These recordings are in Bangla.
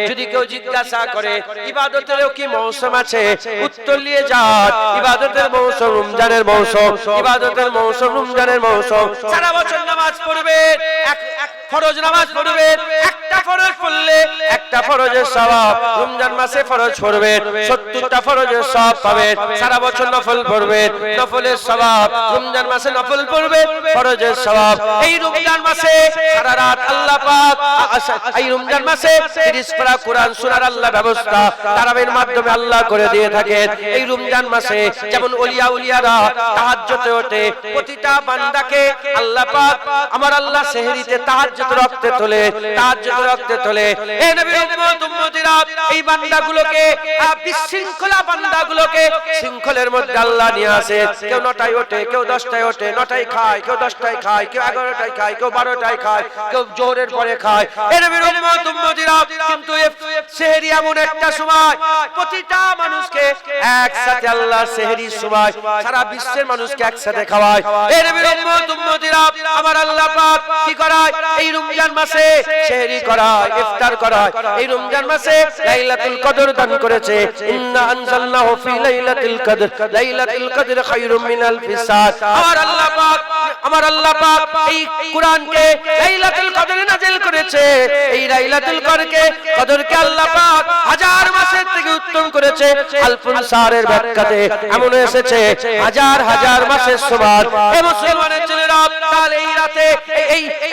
যদি কেউ জিজ্ঞাসা করে ইবাদতেরও কি মৌসুম আছে, উত্তর নিয়ে যান ইবাদতের মৌসুম রমজানের মৌসুম, ইবাদতের মৌসুম রমজানের মৌসুম। সারা বছর নামাজ পড়বেন, ফরজ নামাজ পড়বেন, একটা ফরজ পড়লে একটা ফরজের সওয়াব, রমজান মাসে ফরজ পড়বেন 70টা ফরজের সওয়াব পাবেন। সারা বছর নফল পড়বেন, নফলের সওয়াব, রমজান মাসে নফল পড়বেন, ফরজের সওয়াব। এই রমজান মাসে সারা রাত আল্লাহ পাক, এই রমজান মাসে 30 পারা কোরআন শোনার আল্লাহ ব্যবস্থা তারাবির মাধ্যমে আল্লাহ করে দিয়ে থাকেন। এই রমজান মাসে যেমন ওলিয়া উলিয়ারা তাহাজ্জুদে ওঠে, প্রতিটা বান্দাকে আল্লাহ পাক আমার আল্লাহ সেহরিতে তাহাজ্জুদ রাখতে তোলে, তাহাজ্জুদ রাখতে তোলে। এ নবীর উম্মত উম্মতিরা, এই বান্দাগুলোকে বিশৃঙ্খলা বান্দাগুলোকে শৃঙ্খলের মধ্যে আল্লাহ নিয়ে আসে। কেউ 9টায় ওঠে, কেউ 10টায় ওঠে, 9টায় খায়, কেউ 10টায় খায়, কেউ 11টায় খায়, কেউ 12টায় খায়, কেউ জোহরের পরে খায়। এ নবীর উম্মত উম্মতিরা, কিন্তু সেহরি এমন একটা সময় প্রতিটা মানুষকে একসাথে আল্লাহ সেহরির সময় সারা বিশ্বের মানুষকে একসাথে খাওয়ায়। এ নবীর উম্মত উম্মতিরা, আমার আল্লাহ পাক কি করায়? এই রমজান মাসে সেহরি করায়, ইফতার করায়। এই রমজান মাসে লাইলাতুল কদর দান করেছে। ইন্না আনজালনাহু ফি লাইলাতুল কদর, লাইলাতুল কদর খায়রুম মিন আলফি শাহর। আমার আল্লাহ পাক এই কুরআনকে লাইলাতুল কদরে নাযিল করেছে। এই লাইলাতুল কদরকে আল্লাহ পাক হাজার মাসের থেকে উত্তম করেছে। আলফুন শাহরের ব্যাখ্যাতে এমন এসেছে হাজার হাজার মাসের সমান। এ মুসলমানের ছেলেরা, তাহলে এই রাতে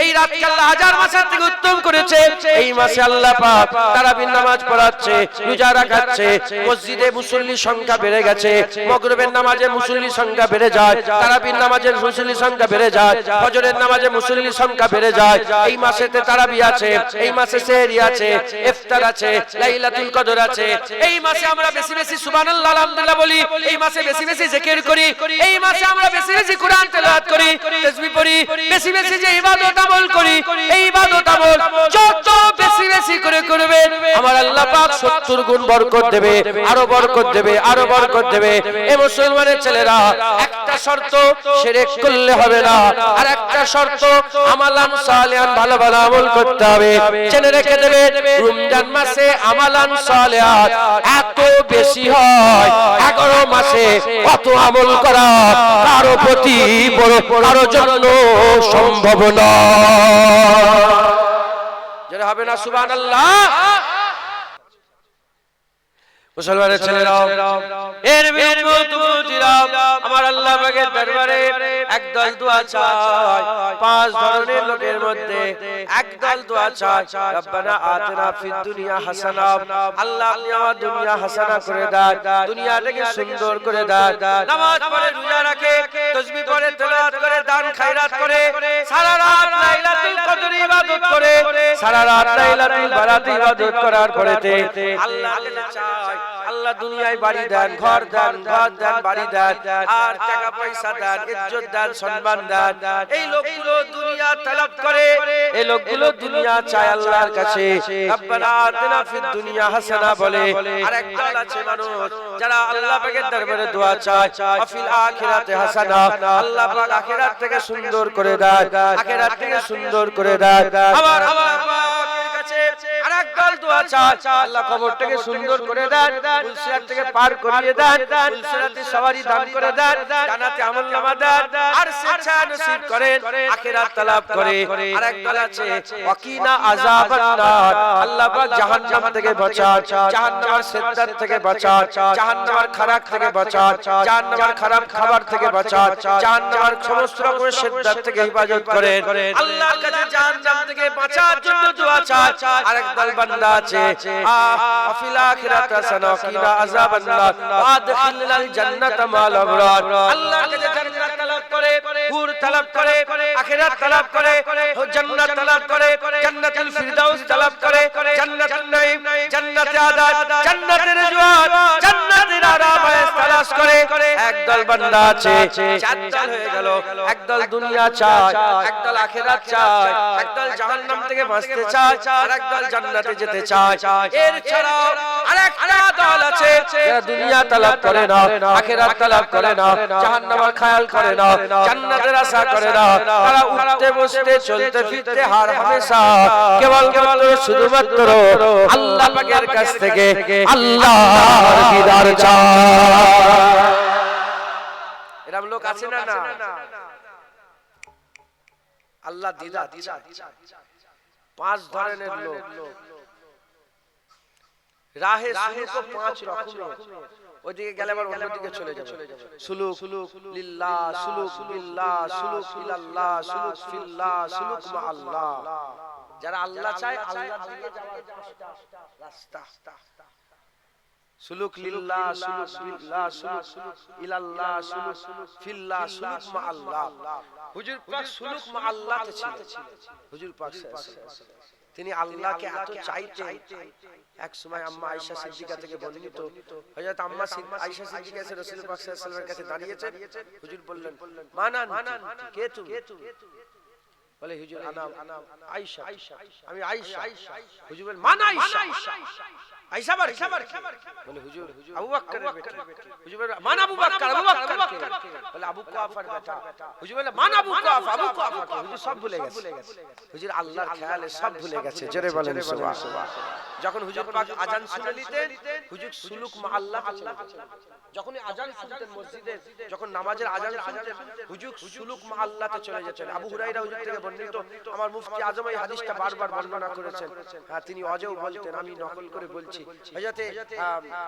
এই রাতকে আল্লাহ হাজার মাসের থেকে উত্তম করেছে। এই মাসে আল্লাহ পাক তারাবির নামাজ পড়াচ্ছে, রোজা রাখাচ্ছে, মসজিদে মুসল্লির সংখ্যা বেড়ে গেছে। মাগরিবের নামাজে মুসল্লির সংখ্যা বেড়ে যায়, তারাবির নামাজে মুসল্লির সংখ্যা বেড়ে যায়, ফজরের নামাজে মুসল্লির সংখ্যা বেড়ে যায়। এই মাসেতে তারাবি আছে, এই মাসে সেহরি আছে, ইফতার আছে, লাইলাতুল কদর আছে। এই মাসে আমরা বেশি বেশি সুবহানাল্লাহ আলহামদুলিল্লাহ বলি, এই মাসে বেশি বেশি জিকির করি, এই মাসে আমরা বেশি বেশি কোরআন তেলাওয়াত করি, তাসবিহ পড়ি, বেশি বেশি যে ইবাদত আমল করি, এই ইবাদত আমল যত বেশি বেশি করে করবেন আমার আল্লাহ পাক 70 গুণ বরকত দেবে, আরো বরকত দেবে, আরো বরকত দেবে। এই মুসলমানের ছেলেরা, একটা শর্ত শিরক করলে হবে না, আর একটা শর্ত আমালান সালিহান ভালো ভালো আমল করতে হবে। জেনে রেখে দেবে, রমজান মাসে আমালান সালিহাত এত বেশি হয়, 11 মাসে কত আমল করা কারো প্রতি বড় কারো জন্য সম্ভব না। যারা হবে না সুবহানাল্লাহ। মুসলমানের ছেলেরা, এর আমার আল্লাহ পাকের দরবারে একদল দোয়া চায়। 5 ধরনের লোকের মধ্যে একদল দোয়া চায়, রব্বানা আতিনা ফিদ দুনিয়া হাসানা, আল্লাহ আপনি আমার দুনিয়া হাসানা করে দেন, দুনিয়াটাকে সুন্দর করে দেন। নামাজ পড়ে, রোজা রাখে, তাসবিহ পড়ে, তেলাওয়াত করে, দান খায়রাত করে, সারা রাত লাইলাতুল কদর ইবাদত করে, সারা রাত লাইলাতুল বারাত ইবাদত করার পরেতে আল্লাহ চায় আল্লাহ দুনিয়ায় বাড়ি দেন, ঘর দেন, বাড়ি দেন, আর টাকা পয়সা দেন, ইজ্জত দেন, সম্মান দেন। এই লোকগুলো দুনিয়া তলব করে, এই লোকগুলো দুনিয়া চায় আল্লাহর কাছে। রব্বানা আতিনা ফিদ দুনিয়া হাসানা বলে। আর একদল আছে মানুষ যারা আল্লাহ পাকের দরবারে দোয়া চায়, আফিল আখিরাতে হাসানা, আল্লাহ পাক আখিরাত থেকে সুন্দর করে দেন, আখিরাত থেকে সুন্দর করে দেন। আমার পাকের কাছে আরেকদল দোয়া চায়, আল্লাহ কবরটাকে সুন্দর করে দেন, ফুলসিরাত থেকে পার করিয়ে দেন, ফুলসিরাতে সওয়ারি দান করে দেন, জান্নাতে আমলনামা দেন, আর স্বেচ্ছা নসিব করেন, আখিরাত তলব করে। আরেকদল আছে ওয়াকিনা আযাবান নার, আল্লাহ পাক জাহান্নাম থেকে বাঁচান, জাহান্নামের সিদ্দাত থেকে বাঁচান, জাহান্নামের খারাপ থেকে বাঁচান, জাহান্নামের খারাপ খাবার থেকে বাঁচান, জাহান্নামের সমস্ত রকমের সিদ্দাত থেকে হিফাজত করেন। আল্লাহর কাছে জাহান্নাম থেকে বাঁচার জন্য দোয়া চায়। আরেকদল বান্দা আছে আফিল আখিরাত হাসানা ওয়াকিনা আযাবান নার ওয়াদখিলনাল জান্নাতা মাল আবরার, আল্লাহর কাছে জান্নাত তলব করে, হুর তলব করে, আখিরাত তলব করে, জান্নাত তলব করে, জান্নাতুল ফিরদাউস তলব করে, জান্নাতুন নাঈম, জান্নাতে আদাত, জান্নাতের রিজওয়ান, জান্নাতের আরাম তালাশ করে। একদল বান্দা আছে, 4 দল হয়ে গেল। একদল দুনিয়া চায়, একদল আখিরাত চায়, একদল জাহান্নাম থেকে বাঁচতে চায়, আর একদল জান্নাতে যেতে চায়। এর ছাড়াও আরেকটা দল আছে যারা দুনিয়া তলব করে না, আখিরাত তলব করে না, জাহান্নামের খেয়াল করে না, জান্নাতের আশা করে না। তারা উঠতে বসতে চলতে ফিরতে হার হামেশা কেবল শুধুমাত্র আল্লাহ পাকের কাছ থেকে আল্লাহর দিদার চায়। এরকম লোক আছে না? না, আল্লাহ দিদার চায়। 5 ধরনের লোক, রাহে সুলুক 5 রকমের। ওইদিকে গেলে আবার অন্যদিকে চলে যাবে। সুলুক লিল্লাহ, সুলুক বিল্লাহ, সুলুক ইলাল্লাহ, সুলুক ফিল্লাহ, সুলুক মা আল্লাহ। যারা আল্লাহ চায় আল্লাহর দিকে যাওয়ার রাস্তা। সুলুক লিল্লাহ, সুলুক বিল্লাহ, সুলুক ইলাল্লাহ, সুলুক ফিল্লাহ, সুলুক মা আল্লাহ। হুজুর পাক সুলুক মা আল্লাহতে ছিলেন। হুজুর পাক তিনি আল্লাহকে এত চাইতেন, এক সময় আম্মা আয়েশা সিদ্দিকা থেকে বর্ণিত, হযরত আম্মা আয়েশা সিদ্দিকা এসে রাসূল পাক সাল্লাল্লাহু আলাইহি ওয়াসাল্লামের কাছে দাঁড়িয়েছেন। হুজুর বললেন, মানান, কে তুমি? বলে, হুজুর আনা আয়েশা, আমি আয়েশা। হুজুর বলেন, মান আয়েশা? আয়েশা বলে, হুজুর আবু বকরের বেটা। হুজুর বলে, মান আবু বকর? আবু বকর কে? বলে, আবু কুহাফার বেটা। হুজুর বলে, মান আবু কুহাফা? আবু কুহাফা কে? হুজুর সব ভুলে গেছে। হুজুর আল্লাহর খেয়ালে সব ভুলে গেছে। জোরে বলেন সুবহানাল্লাহ। যখন হুজুর পাক আজান শুনে নিতেন, হুজুর সুলুক মা আল্লাহ। যখনই আজান শুনতেন মসজিদে, যখন নামাজের আজান শুনতেন, হুজুর সুলুক মা আল্লাহতে চলে যেতেন। আবু হুরায়রা হুজুর থেকে বর্ণিত, আমার মুফতি আজম এই হাদিসটা বারবার বর্ণনা করেছেন। হ্যাঁ, তিনি অজেও বলতেন, আমি নকল করে বলছি। হযরত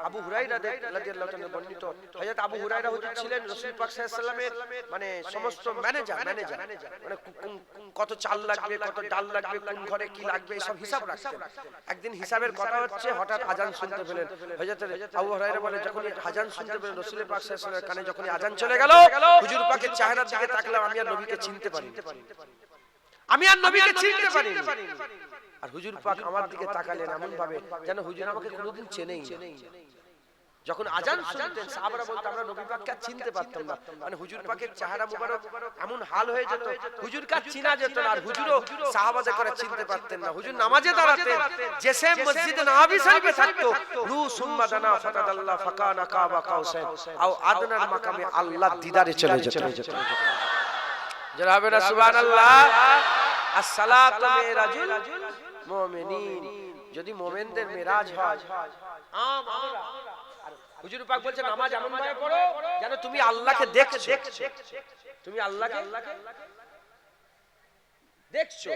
আবু হুরায়রা রাদিয়াল্লাহু তাআলা বর্ণিত, হযরত আবু হুরায়রা হুজুর ছিলেন রাসূল পাক সাল্লাল্লাহু আলাইহি ওয়াসাল্লামের মানে সমস্ত ম্যানেজার। মানে কত চাল লাগবে, কত ডাল লাগবে, কোন ঘরে কি লাগবে, সব হিসাব রাখতেন। একদিন হিসাবের কথা হচ্ছে, হঠাৎ আজান শুনতে পেলেন। হযরত আবু হুরায়রা বলে, যখন আজান শুনতে পেলেন রাসূল পাক সাল্লাল্লাহু আলাইহি ওয়াসাল্লামের কানে যখন আজান চলে গেল, হুজুর পাকের চেহারার দিকে তাকালাম, আমি আর নবীকে চিনতে পারিনি। আর হুজুর পাক আমার দিকে তাকালেন এমন ভাবে যেন হুজুর আমাকে কোনোদিন চেনেই না। যখন আজান শুনতেন, সাহাবারা বলতো, আমরা নবী পাককে চিনতে পারতাম না। মানে হুজুর পাকের চেহারা মুবারক এমন হাল হয়ে যেত, হুজুরকে চিনা যেত না। আর হুজুরও সাহাবাদের করে চিনতে পারতেন না। হুজুর নামাজে দাঁড়াতেন, যে সে মসজিদে নববী শরীফে থাকতো, রু সুম্মা দানা ফাতাদাল্লাহ ফাকানা কাবা কাউসাইন আও আদনাল মাকামে আল্লাহ দিদারে চলে যেত। জনাবে না সুবহানাল্লাহ। আসসালাতু মিরাজুল মুমিনিন। যদি মুমিনদের মিরাজ হয়, আমরা হুজুর পাক বলছেন, নামাজ এমন ভাবে পড়ো যেন তুমি আল্লাহকে দেখছো। তুমি আল্লাহকে দেখছো,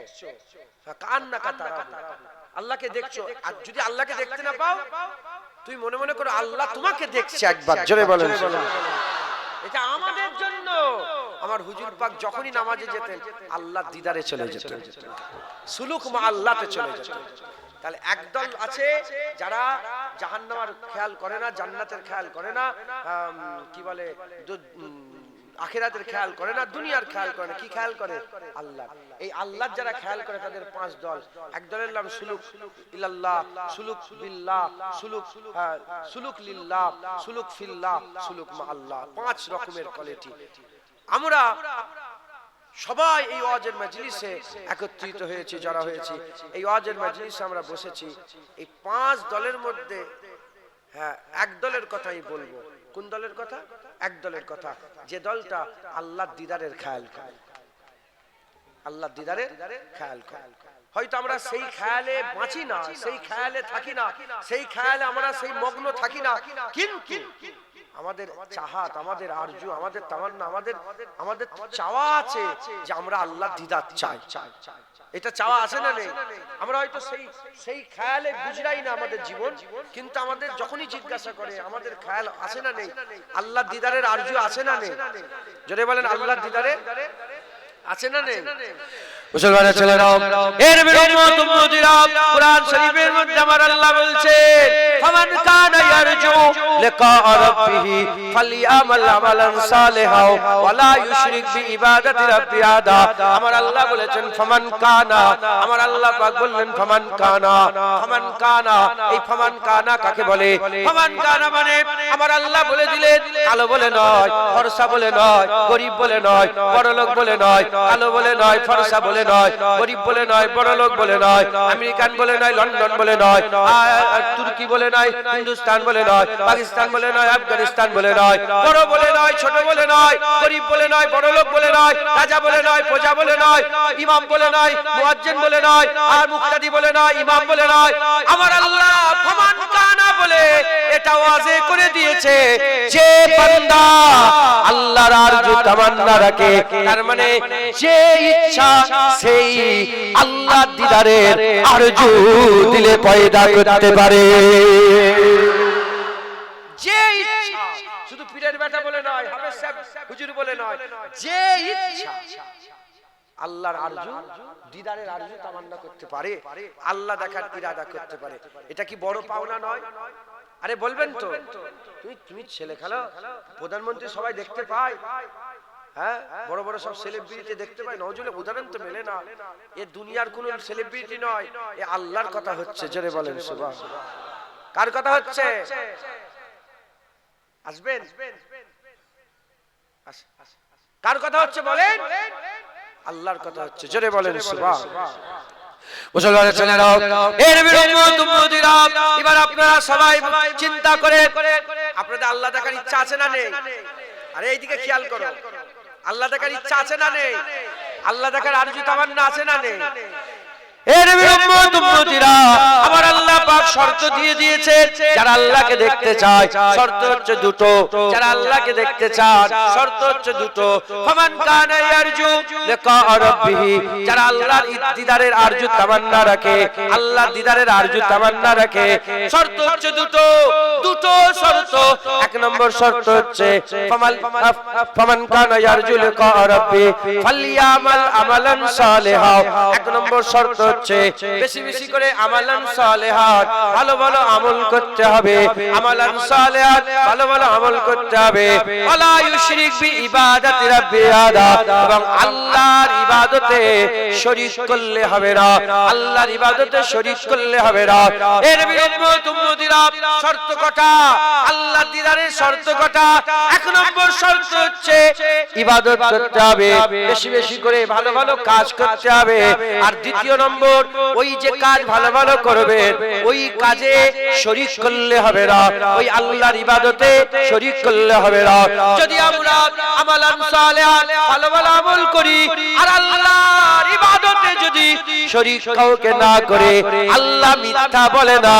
কান্নাকা তারা, আল্লাহকে দেখছো। আর যদি আল্লাহকে দেখতে না পাও, তুমি মনে মনে করো আল্লাহ তোমাকে দেখছে। একবার জোরে বলেন। এটা আমাদের জন্য। আমার হুজুর পাক যখনই নামাজে যেতেন, আল্লাহ দিদারে চলে যেতেন, সুলুক মা আল্লাহতে চলে যেতেন। তাহলে একদল আছে যারা জাহান্নামের খেয়াল করে না, জান্নাতের খেয়াল করে না, কি বলে আখিরাতের খেয়াল করে না, দুনিয়ার খেয়াল করে না। কি খেয়াল করে? আল্লাহ। এই আল্লাহ যারা খেয়াল করে তাদের 5 দল। এক দলের নাম সুলুক ইলাল্লাহ, সুলুক বিল্লাহ, সুলুক লিল্লাহ, সুলুক ফিল্লাহ, সুলুক মা আল্লাহ। 5 রকমের কোয়ালিটি। আমরা সবাই এই ওয়াজের মজলিসে একত্রিত হয়েছি, যারা হয়েছি এই ওয়াজের মজলিসে আমরা বসেছি। এই 5 দলের মধ্যে হ্যাঁ এক দলের কথাই বলবো। কোন দলের কথা? এক দলের কথা, যে দলটা আল্লাহর দিদারের খেয়াল করে। আল্লাহর দিদারের খেয়াল করে। হয়তো আমরা সেই খেয়ালে বাঁচি না, সেই খেয়ালে থাকি না, সেই খেয়ালে আমরা সেই মগ্ন থাকি না, কিন্তু আমাদের চাহাত, আমাদের আরজু, আমাদের তামান্না, আমাদের চাওয়া আছে যে আমরা আল্লাহর দিদার চাই। এটা চাওয়া আছে না নেই? আমরা হয়তো সেই খেয়ালে গুজরাই না আমাদের জীবন, কিন্তু আমাদের যখনই জিজ্ঞাসা করে আমাদের খেয়াল আছে না নেই? আল্লাহর দিদারের আরজু আছে না নেই? জোরে বলেন, আল্লাহর দিদারে আছে না নেই? মুসলমানের ছেলেরাও, এর বিরুদ্ধে উম্মতিরা, কুরআন শরীফের মধ্যে আমার আল্লাহ বলছেন, ফামান কানা ইয়ারজু লিকা রাব্বিহি ফালইআমাল আমালান সালিহা ওয়া লা ইউশরিক বিইবাদাতি রাব্বি আদা। আমার আল্লাহ বলেছেন ফামান কানা, আমার আল্লাহ পাক বললেন ফামান কানা। ফামান কানা, এই ফামান কানা কাকে বলে? ফামান কানা মানে আমার আল্লাহ বলে দিলেন, কালো বলে নয়, ফর্সা বলে নয়, গরীব বলে নয়, বড়লোক বলে নয়, কালো বলে নয়, ফর্সা বলে নয়, গরীব বলে নয়, বড় লোক বলে নয়, আমেরিকান বলে নয়, লন্ডন বলে নয়, তুর্কি বলে নয়, হিন্দুস্তান বলে নয়, পাকিস্তান বলে নয়, আফগানিস্তান বলে নয়, বড় বলে নয়, ছোট বলে নয়, গরীব বলে নয়, বড় লোক বলে নয়, রাজা বলে নয়, প্রজা বলে নয়, ইমাম বলে নয়, মুয়াজ্জিন বলে নয়, আর মুক্তাদি বলে নয়, ইমাম বলে নয়। আমার আল্লাহ এটা ওয়াজে করে দিয়েছে যে বান্দা আল্লাহর আরজু তামান্না রাখে, তার মানে যে ইচ্ছা সেই আল্লাহর দিদারের আরজু দিলে পয়দা করতে পারে। যে ইচ্ছা, শুধু পীরের বেটা বলে নয়, হাফেজ সাহেব হুজুর বলে নয়, যে ইচ্ছা আল্লাহর আরজু দিদারের আরজু তামান্না করতে পারে, আল্লাহ দেখার ইরাদা করতে পারে। এটা কি বড় পাওনা নয়? আরে বলবেন তো, তুমি ছেলে খেলো, প্রধানমন্ত্রী সবাই দেখতে পায়, হ্যাঁ, বড় বড় সব সেলিব্রিটি দেখতে পায়, নজরুল উদাহরণ তো মেলে না। এ দুনিয়ার কোন সেলিব্রিটি নয়, এ আল্লাহর কথা হচ্ছে। জোরে বলেন সুবহানাল্লাহ। কার কথা হচ্ছে? আসবেন, কার কথা হচ্ছে বলেন? আল্লাহর কথা হচ্ছে। জোরে বলেন সুবহানাল্লাহ। মুসলমানের ছেলেরা, এর বিরুদ্ধে এবার আপনারা সবাই চিন্তা করে, আপনাদের আল্লাহ দেখার ইচ্ছা আছে না নেই? আরে এইদিকে খেয়াল করো, আল্লাহ দেখার ইচ্ছা আছে না নেই? আল্লাহ দেখার আরজু তামান্না আছে না নেই? এর বিরুদ্ধে আমার আল্লাহ পাক শর্ত দিয়ে দিয়েছে, যারা আল্লাহকে দেখতে চায় শর্ত হচ্ছে দুটো, যারা আল্লাহকে দেখতে চায় শর্ত হচ্ছে দুটো। ফামান কানা ইয়ারজু লিকা রাব্বিহি, যারা আল্লাহর দিদারের আরজু তামান্না রাখে, আল্লাহর দিদারের আরজু তামান্না রাখে, শর্ত হচ্ছে দুটো, দুটো শর্ত। এক নম্বর শর্ত হচ্ছে ফামান কানা ইয়ারজু লিকা রাব্বি ফালইয়ামাল আমালান সালিহা। এক নম্বর শর্ত হচ্ছে বেশি বেশি করে আমালান সালেহাত, ভালো ভালো আমল করতে হবে, আমালান সালেহাত, ভালো ভালো আমল করতে হবে। ওয়ালা ইউশরিক বি ইবাদাতি রাব্বি আহাদা, এবং আল্লাহর ইবাদতে শরীক করলে হবে না, আল্লাহর ইবাদতে শরীক করলে হবে না। এর বিরুদ্ধে তুমুদিরা শর্ত কটা, আল্লাহর দিদারের শর্ত কটা। এক নম্বর শর্ত হচ্ছে ইবাদত করতে হবে, বেশি বেশি করে ভালো ভালো কাজ করতে হবে। আর দ্বিতীয় নম্বর, ওই যে কাজ ভালো ভালো করবেন ওই কাজে শরীক করলে হবে না, ওই আল্লাহর ইবাদতে শরীক করলে হবে না। যদি আমরা আমালান সালেহান ভালো ভালো আমল করি আর আল্লাহর ইবাদতে যদি শরীক কাউকে না করে, আল্লাহ মিথ্যা বলে না,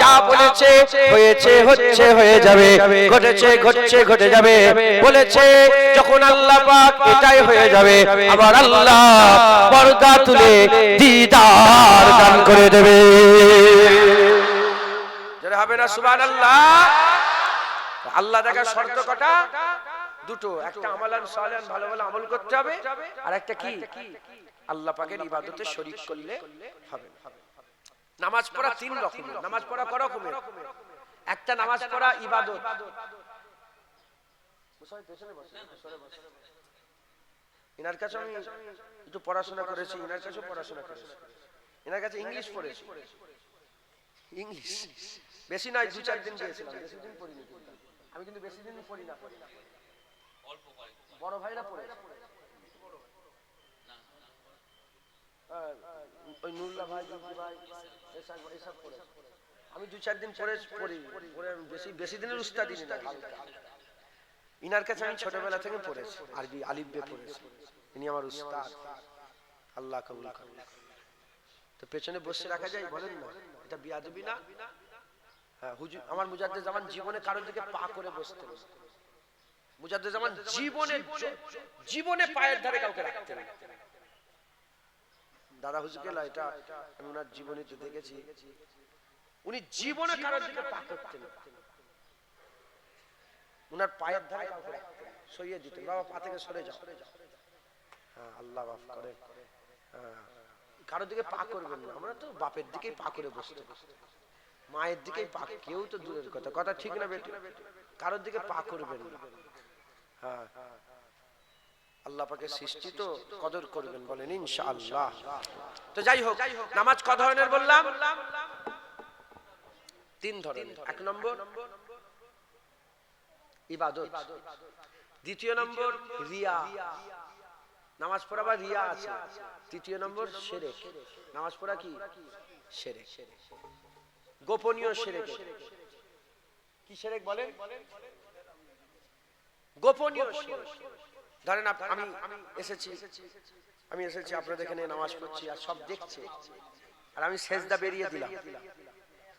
যা বলেছে হয়েছে হচ্ছে হয়ে যাবে, ঘটেছে ঘটছে ঘটে যাবে, বলেছে যখন আল্লাহ পাক এটাই হয়ে যাবে। আবার আল্লাহ পর্দা তুলে দিদার দান করে দেবে। যারা হবে না সুবহানাল্লাহ। আল্লাহ দেখার শর্ত কটা? দুটো। একটা আমালান সালেহান ভালো ভালো আমল করতে হবে, আর একটা কি আল্লাহ পাকের ইবাদতে শরীক করলে হবে। নামাজ পড়া তিন রকমের। নামাজ পড়া কয় রকমের? একটা নামাজ পড়া ইবাদত। ইনার কাছে আমি একটু পড়াশোনা করেছি, ইনার কাছেও পড়াশোনা করেছি, ইনার কাছে ইংলিশ পড়েছি, ইংলিশ বেশি নয়, 2-4 দিন গিয়েছিলাম, বেশি দিন পড়িনি। আমি কিন্তু বেশি দিন পড়ি না, বড় ভাইরা পড়ে, ওই নুরুল্লাহ ভাই, জুকি ভাই, এসব পড়ে। আমি 2-4 দিন পড়ি, বেশি দিনের উস্তাদি না। ইনার কাছে আমি ছোটবেলা থেকে পড়েছি, আরবি আলিফ বে পড়েছি, ইনি আমার উস্তাদ, আল্লাহ কবুল করুন। তো পেছনে বসে রাখা যায়? বলেন না, এটা বিয়াদবি না? হ্যাঁ, হুজুর আমার মুজাদ্দেদ জামান জীবনে কারোর দিকে পা করে বসতেন। মুজাদ্দেদ জামান জীবনে পায়ের ধারে কাউকে রাখতেন। দাদা হুজুরকে এটা আমি ওনার জীবনীতে দেখেছি, উনি জীবনে কারোর দিকে পা করতেন, উনার পায়ের ধারে কাউকে রাখতেন, সরিয়ে দিতেন, বাবা পা থেকে সরে যাও। হ্যাঁ, আল্লাহ মাফ করে। কারোর দিকে পা করবেন না। আমরা তো বাপের দিকেই পা করে বসতে, মায়ের দিকেই পা, কেউ তো দূরের কথা, কথা ঠিক না বেটি? কারোর দিকে পা করবেন না। হ্যাঁ, আল্লাহ পাকের সৃষ্টি তো কদর করবেন, বলেন ইনশাআল্লাহ। তো যাই হোক, নামাজ ক ধরনের বললাম? 3 ধরনের। 1 নম্বর ইবাদত, দ্বিতীয় নম্বর রিয়া, নামাজ পড়া বা রিয়া আছে, তৃতীয় নম্বর শিরক। নামাজ পড়া কি? শিরক, গোপনীয় শিরক। কি শিরক বলেন? গোপনীয় শিরক। ধরেন আমি এসেছি আপনাদের এখানে নামাজ পড়ছি, আর সব দেখছে, আর আমি সেজদা বেরিয়ে দিলাম,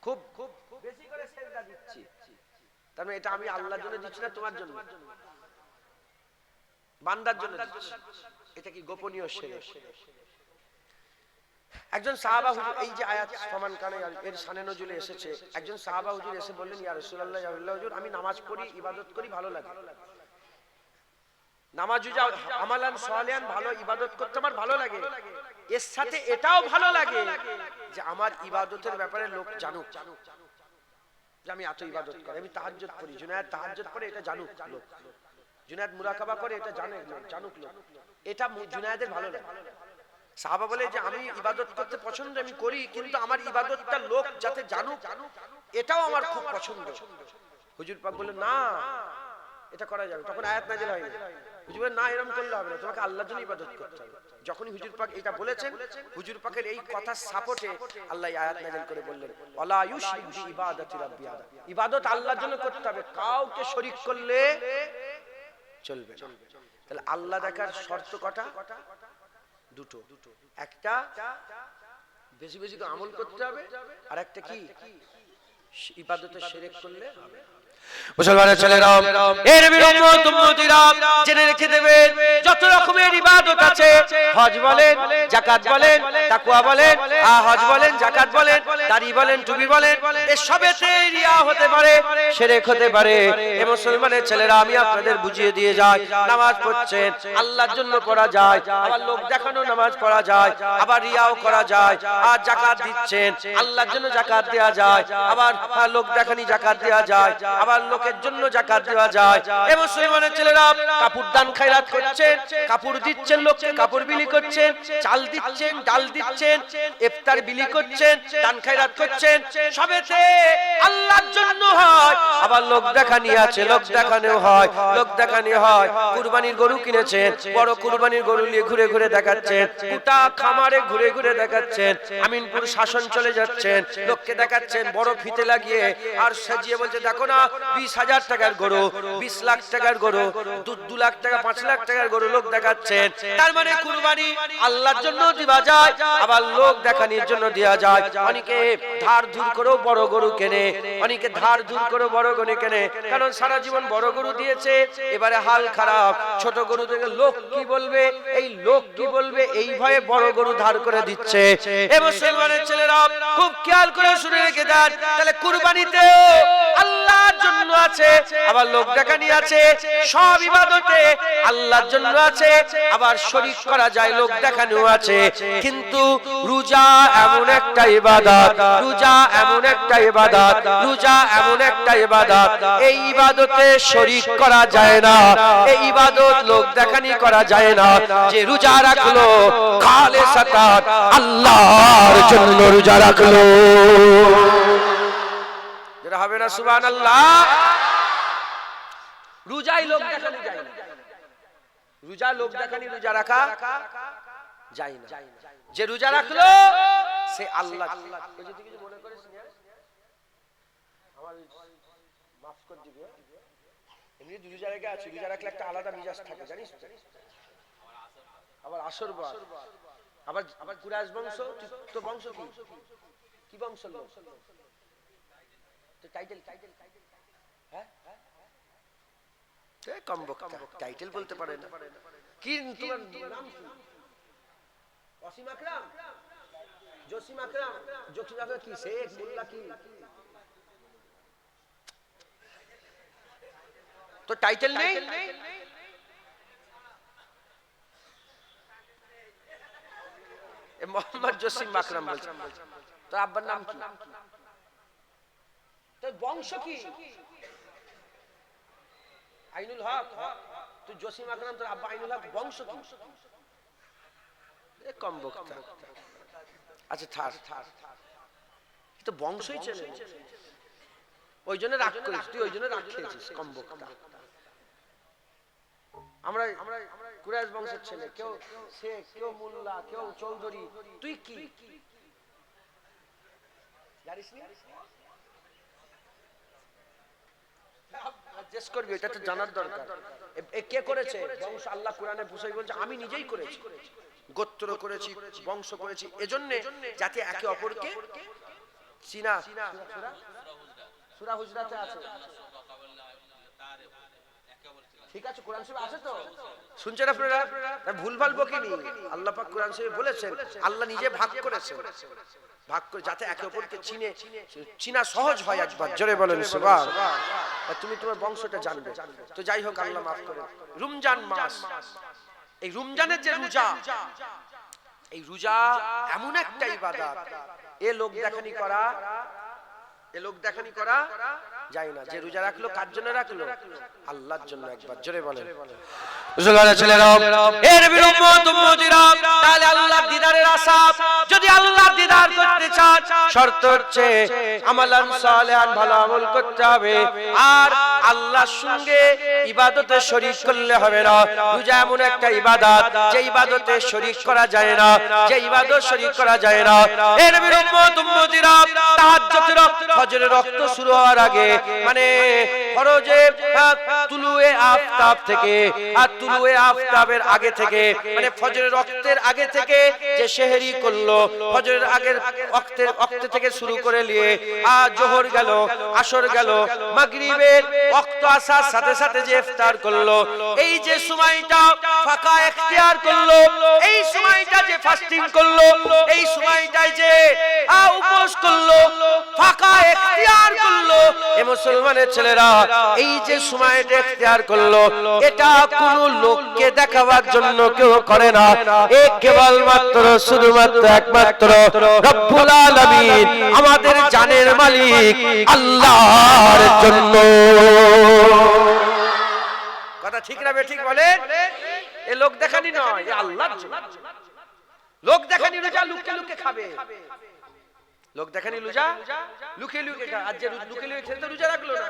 খুব বেশি করে সেজদা দিচ্ছি, তার মানে এটা আমি আল্লাহর জন্য দিচ্ছি না তোমার জন্য, বান্দার জন্য দিচ্ছি। এটা কি গোপনীয় শিরক? একজন সাহাবা হুজুর, এই যে আয়াত সমান কানে এর শানে নজুলে এসেছে, একজন সাহাবা হুজুর এসে বললেন, ইয়া রাসূলুল্লাহ, ইয়া আল্লাহ হুজুর, আমি নামাজ পড়ি, ইবাদত করি, ভালো লাগে, নামাজ আমালান সালিহান, ভালো ইবাদত করতে আমার ভালো লাগে, এর সাথে এটাও ভালো লাগে যে আমার ইবাদতের ব্যাপারে লোক জানুক যে আমি এত ইবাদত করি, আমি তাহাজ্জুদ পড়ি, জুনায়েদ তাহাজ্জুদ পড়ে, এটা জানুক লোক, জুনায়েদ মুরাকাবা করে, এটা জানুক লোক, এটা জুনায়েদের ভালো লাগে। সাহাবা বলে যে আমি ইবাদত করতে পছন্দ, আমি করি, কিন্তু আমার ইবাদতটা লোক যাতে জানুক এটাও আমার খুব পছন্দ। হুজুর পাক বললেন, না এটা করা যাবে। তখন আয়াত নাযিল হয়নি। হুজুর বলেন, না এরকম করলে হবে না, তোমাকে আল্লাহর জন্য ইবাদত করতে হবে। যখনই হুজুর পাক এটা বলেছেন, হুজুর পাকের এই কথার সাপোর্টে আল্লাহ আয়াত নাযিল করে বললেন, ওয়ালা ইউশরিক বি ইবাদাতি রাব্বি আহাদ, ইবাদত আল্লাহর জন্য করতে হবে, কাউকে শরীক করলে চলবে না। তাহলে আল্লাহ দেখার শর্ত কটা? দুটো। একটা বেশি বেশি করে আমল করতে হবে, আর একটা কি ইবাদতে শিরক করলে হবে। মুসলমানের ছেলেরা, এর বিরুদ্ধে উম্মতিরা জেনে রেখে দেবেন, যত রকমের ইবাদত আছে, হজ বলেন, যাকাত বলেন, তাকওয়া বলেন, হজ বলেন, যাকাত বলেন, দাড়ি বলেন, টুপি বলেন, এই সবেতে রিয়া হতে পারে, শিরক হতে পারে। এই মুসলমানের ছেলেরা, আমি আপনাদের বুঝিয়ে দিয়ে যাই, নামাজ পড়ছেন আল্লাহর জন্য পড়া যায়, আবার লোক দেখানো নামাজ পড়া যায়, আবার রিয়াও করা যায়। আর যাকাত দিচ্ছেন আল্লাহর জন্য যাকাত দেওয়া যায়, আবার লোক দেখানি যাকাত দেওয়া যায়, আবার লোকের জন্য যাকাত দেওয়া যায়। এই মুসলমানের ছেলেরা কাপড় দান খায়রাত করছেন, কাপড় দিচ্ছেন, লোককে কাপড় বিলি করছেন, চাল দিচ্ছেন, ডাল দিচ্ছেন, ইফতার বিলি করছেন, দান খায়রাত করছেন, সবেতে আল্লাহর জন্য হয়। আবার লোক দেখানি আছে, লোক দেখানো হয়, লোক দেখানি হয়। কুরবানির গরু কিনেছেন, বড় কুরবানির গরু নিয়ে ঘুরে ঘুরে দেখাচ্ছেন, গোটা খামারে ঘুরে ঘুরে দেখাচ্ছেন, আমিনপুর শাসন চলে যাচ্ছেন, লোককে দেখাচ্ছেন বড় ফিতে লাগিয়ে, আর সাজিয়ে বলছে, দেখো না 20,000 টাকার গরু, 20 লাখ টাকার গরু, 2 লাখ টাকা, 5 লাখ টাকার গরু লোক দেখাচ্ছেন। তার মানে কুরবানি আল্লাহর জন্য দেওয়া যায়, আবার লোক দেখানোর জন্য দেওয়া যায়। অনেকে ধার ধুর করেও বড় গরু কেনে, অনেকে ধার ধুর করে বড় গরু কেনে, কারণ সারা জীবন বড় গরু দিয়েছে, এবারে হাল খারাপ, ছোট গরু থেকে লোক কি বলবে, এই লোক কি বলবে, এই ভয়ে বড় গরু ধার করে দিচ্ছে। এই মুসলমানের ছেলেরা খুব খেয়াল করে শুনে রেখে দেন, তাহলে কুরবানিতেও আল্লাহর জন্য আছে, আবার লোক দেখানি আছে, সব ইবাদতে আল্লাহর জন্য আছে, আবার শরীক করা যায়, লোক দেখানো আছে। কিন্তু রোজা এমন একটা ইবাদত, রোজা এমন একটা ইবাদত, রোজা এমন একটা ইবাদত, এই ইবাদতে শরীক করা যায় না, এই ইবাদত লোক দেখানি করা যায় না। যে রোজা রাখলো খালেসাতান আল্লাহর জন্য রোজা রাখলো, যেটা হবে না সুবহানাল্লাহ। রোজাই লোক দেখানি যায় না, রোজা লোক দেখানি রোজা রাখা যায় না। যে রোজা রাখলো সে আল্লাহ, যদি কিছু মনে করিস না আমার মাফ করে দিবে, এমনি রোজা রেখে আছে, রোজা রাখলে একটা আলাদা মিজাজ থাকে জানিস। আবার আসর বার, আবার আবার কুরাইশ বংশ, তো বংশ কি বংশ লোক, তো টাইটেল হ্যাঁ কম বক্তা, টাইটেল বলতে পারে না। কি তোমার নাম কি? ওয়াসিম আকরাম, জসিম আকরাম, জসিম আকরাম কি শেখ মোল্লা কি, তো টাইটেল নেই। মোহাম্মদ জসিম আকরাম বলছে, তো আব্বার নাম কি, তো বংশ কি? আইনুল হক, তুই জসিম আকরাম, তোর আব্বা আইনুল হক, বংশ কি? কম বক্তা। আচ্ছা থার, তো বংশই চলে, ওই জন্য রাগ করিস তুই, ওই জন্য রাগ খেয়েছিস, কম বক্তা। আমরা কুরাইশ বংশের ছেলে, কেউ শেখ, কেউ মোল্লা, কেউ চৌধুরী, তুই কি জানিস না? জিজ্ঞেস করবি, এটা তো জানার দরকার। কে করেছে বংশ? আল্লাহ কোরআনে বুঝাই বলছে, আমি নিজেই করেছি, গোত্র করেছি, বংশ করেছি, এজন্য যাতে একে অপরকে চীনা সূরা হুজরাতে আছে, ঠিক আছে? কোরআন শরীফে আছে তো? শুনছেন আপনারা? ভুলভাল বকিনি। আল্লাহ পাক কোরআন শরীফে বলেছেন, আল্লাহ নিজে ভাগ করেছেন, ভাগ করে যাতে একে অপরকে চিনা সহজ হয়। একবার জোরে বলেন সুবহানাল্লাহ। তুমি তোমার বংশটা জানবে। তো যাই হোক, আল্লাহ মাফ করে। রমজান মাস, এই রমজানের যে রোজা, এই রোজা এমন একটা ইবাদত, এ লোক দেখানি করা, এ লোক দেখানি করা যায় না। যে রোজা রাখলো কার জন্য রাখলো? আল্লাহর জন্য। একবার জোরে বলেন। মুসলমান ছেলেরা, এর বিরুম্মত উম্মতিরা, তাহলে আল্লাহর দিদারের আশা, যদি আল্লাহর দিদার করতে চান, শর্ত হচ্ছে আমালান সালিহান, ভালো আমল করতে হবে। আর আল্লাহর সঙ্গে ইবাদতে শরীক করলে হবে না। রোজা এমন একটা ইবাদত, যে ইবাদতে শরীক করা যায় না, যে ইবাদত শরীক করা যায় না। এর বিরুম্মত উম্মতিরা, তাহাজ্জুদের ফজরের রক্ত শুরু হওয়ার আগে, মানে ফরজে তুলুয়ে আফতাব থেকে আর তুলুয়ে আফতাবের আগে থেকে, মানে ফজরের রক্তের আগে থেকে যে সেহরি করলো, ফজরের আগের ওয়াক্ত থেকে শুরু করে নিয়ে জোহর গেল, আসর গেল, মাগরিবের ওয়াক্ত আসার সাথে সাথে যে ইফতার করলো, এই যে সময়টা ফাঁকা ইখতিয়ার করলো, এই সময়টা যে ফাস্টিং করলো, এই সময়টায় যে উপোস করলো, ফাঁকা ইখতিয়ার করলো, এ মুসলমানের ছেলেরা, এই যে সময়টা ইখতিয়ার করলো, এটা কোন লোককে দেখাবার জন্য কেউ করে না। এ কেবলমাত্র শুধুমাত্র একমাত্র রব্বুল আলামিন, আমাদের জানের মালিক আল্লাহর জন্য। কথা ঠিক না বেঠিক বলেন? এ লোক দেখানি নয়, এ আল্লাহর জন্য। লোক দেখানি রোজা লুকিয়ে লুকিয়ে খাবে, লোক দেখানি রোজা লুকিয়ে লুকিয়ে খায়। আর যে লুকিয়ে লুকিয়ে খেতে রোজা রাখলো না,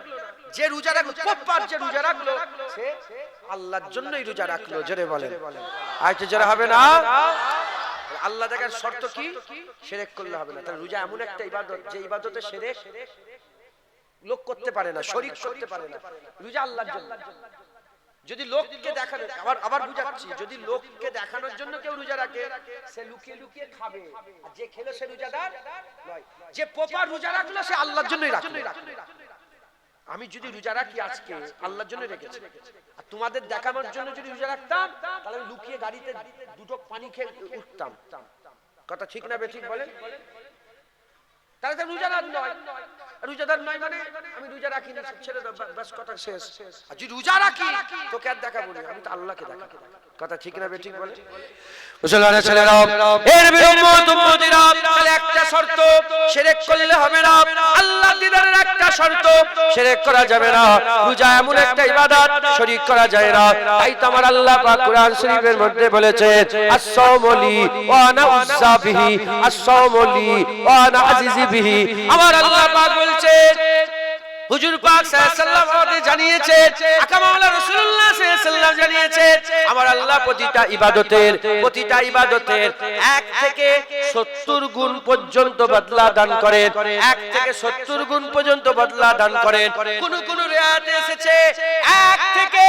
যে রোজা রাখলো, প্রপার যে রোজা রাখলো, সে আল্লাহর জন্যই রোজা রাখলো। জোরে বলেন। আর তো জোরে হবে না। আল্লাহ দেখার শর্ত কি? শিরক করলে হবে না। তাহলে রোজা এমন একটা ইবাদত, যে ইবাদতে শিরক লোক করতে পারে না, শরীক করতে পারে না। রোজা আল্লাহর জন্য। যদি লোককে দেখানো, আবার বুঝাচ্ছি, যদি লোককে দেখানোর জন্য কেউ রোজা রাখে, সে লুকিয়ে লুকিয়ে খাবে। আর যে খেলো সে রোজাদার নয়। যে প্রপার রোজা রাখলো, সে আল্লাহর জন্যই রাখলো। আমি যদি রোজা রাখি আজকে, আল্লাহর জন্য রেখেছি। আর তোমাদের দেখানোর জন্য যদি রোজা রাখতাম, তাহলে আমি লুকিয়ে গাড়িতে দুটো পানি খেয়ে উঠতাম। কথা ঠিক না বেঠিক বলেন? তাহলে তো রোজাদার নয়। রোজাদার নয় মানে আমি রোজা রাখি না, ছেড়ে দাও, বাস কথা শেষ। আর যদি রোজা রাখি, তোকে আর দেখাবো না, আমি তো আল্লাহকে দেখাবো। কথা ঠিক না বেঠিক বলেন? মুসলমানের ছেলেরা, এর বিরুম্মত উম্মতিরা, তাহলে একটা শর্ত, শিরক করলে হবে না। আল্লাহর দিদারের একটা শর্ত, শিরক করা যাবে না। রোজা এমন একটা ইবাদত, শরীক করা যায় না। তাই তো আমার আল্লাহ পাক কোরআন শরীফের মধ্যে বলেছেন, আস-সাওমু লি ওয়া আনা উযযা বিহি, আস-সাওমু লি ওয়া আনা আজিযু বিহি। আমার আল্লাহ পাক বলছেন, হুজুর পাক সাল্লাল্লাহু আলাইহি ওয়াসাল্লাম আমাদের জানিয়েছেন, আকা মাওলা রাসূলুল্লাহ সাল্লাল্লাহু আলাইহি ওয়াসাল্লাম জানিয়েছেন, আমার আল্লাহ প্রতিটা ইবাদতের 1 থেকে 70 গুণ পর্যন্ত বদলা দান করেন। 1 থেকে 70 গুণ পর্যন্ত বদলা দান করেন। কোন কোন রিওয়ায়াতে এসেছে 1 থেকে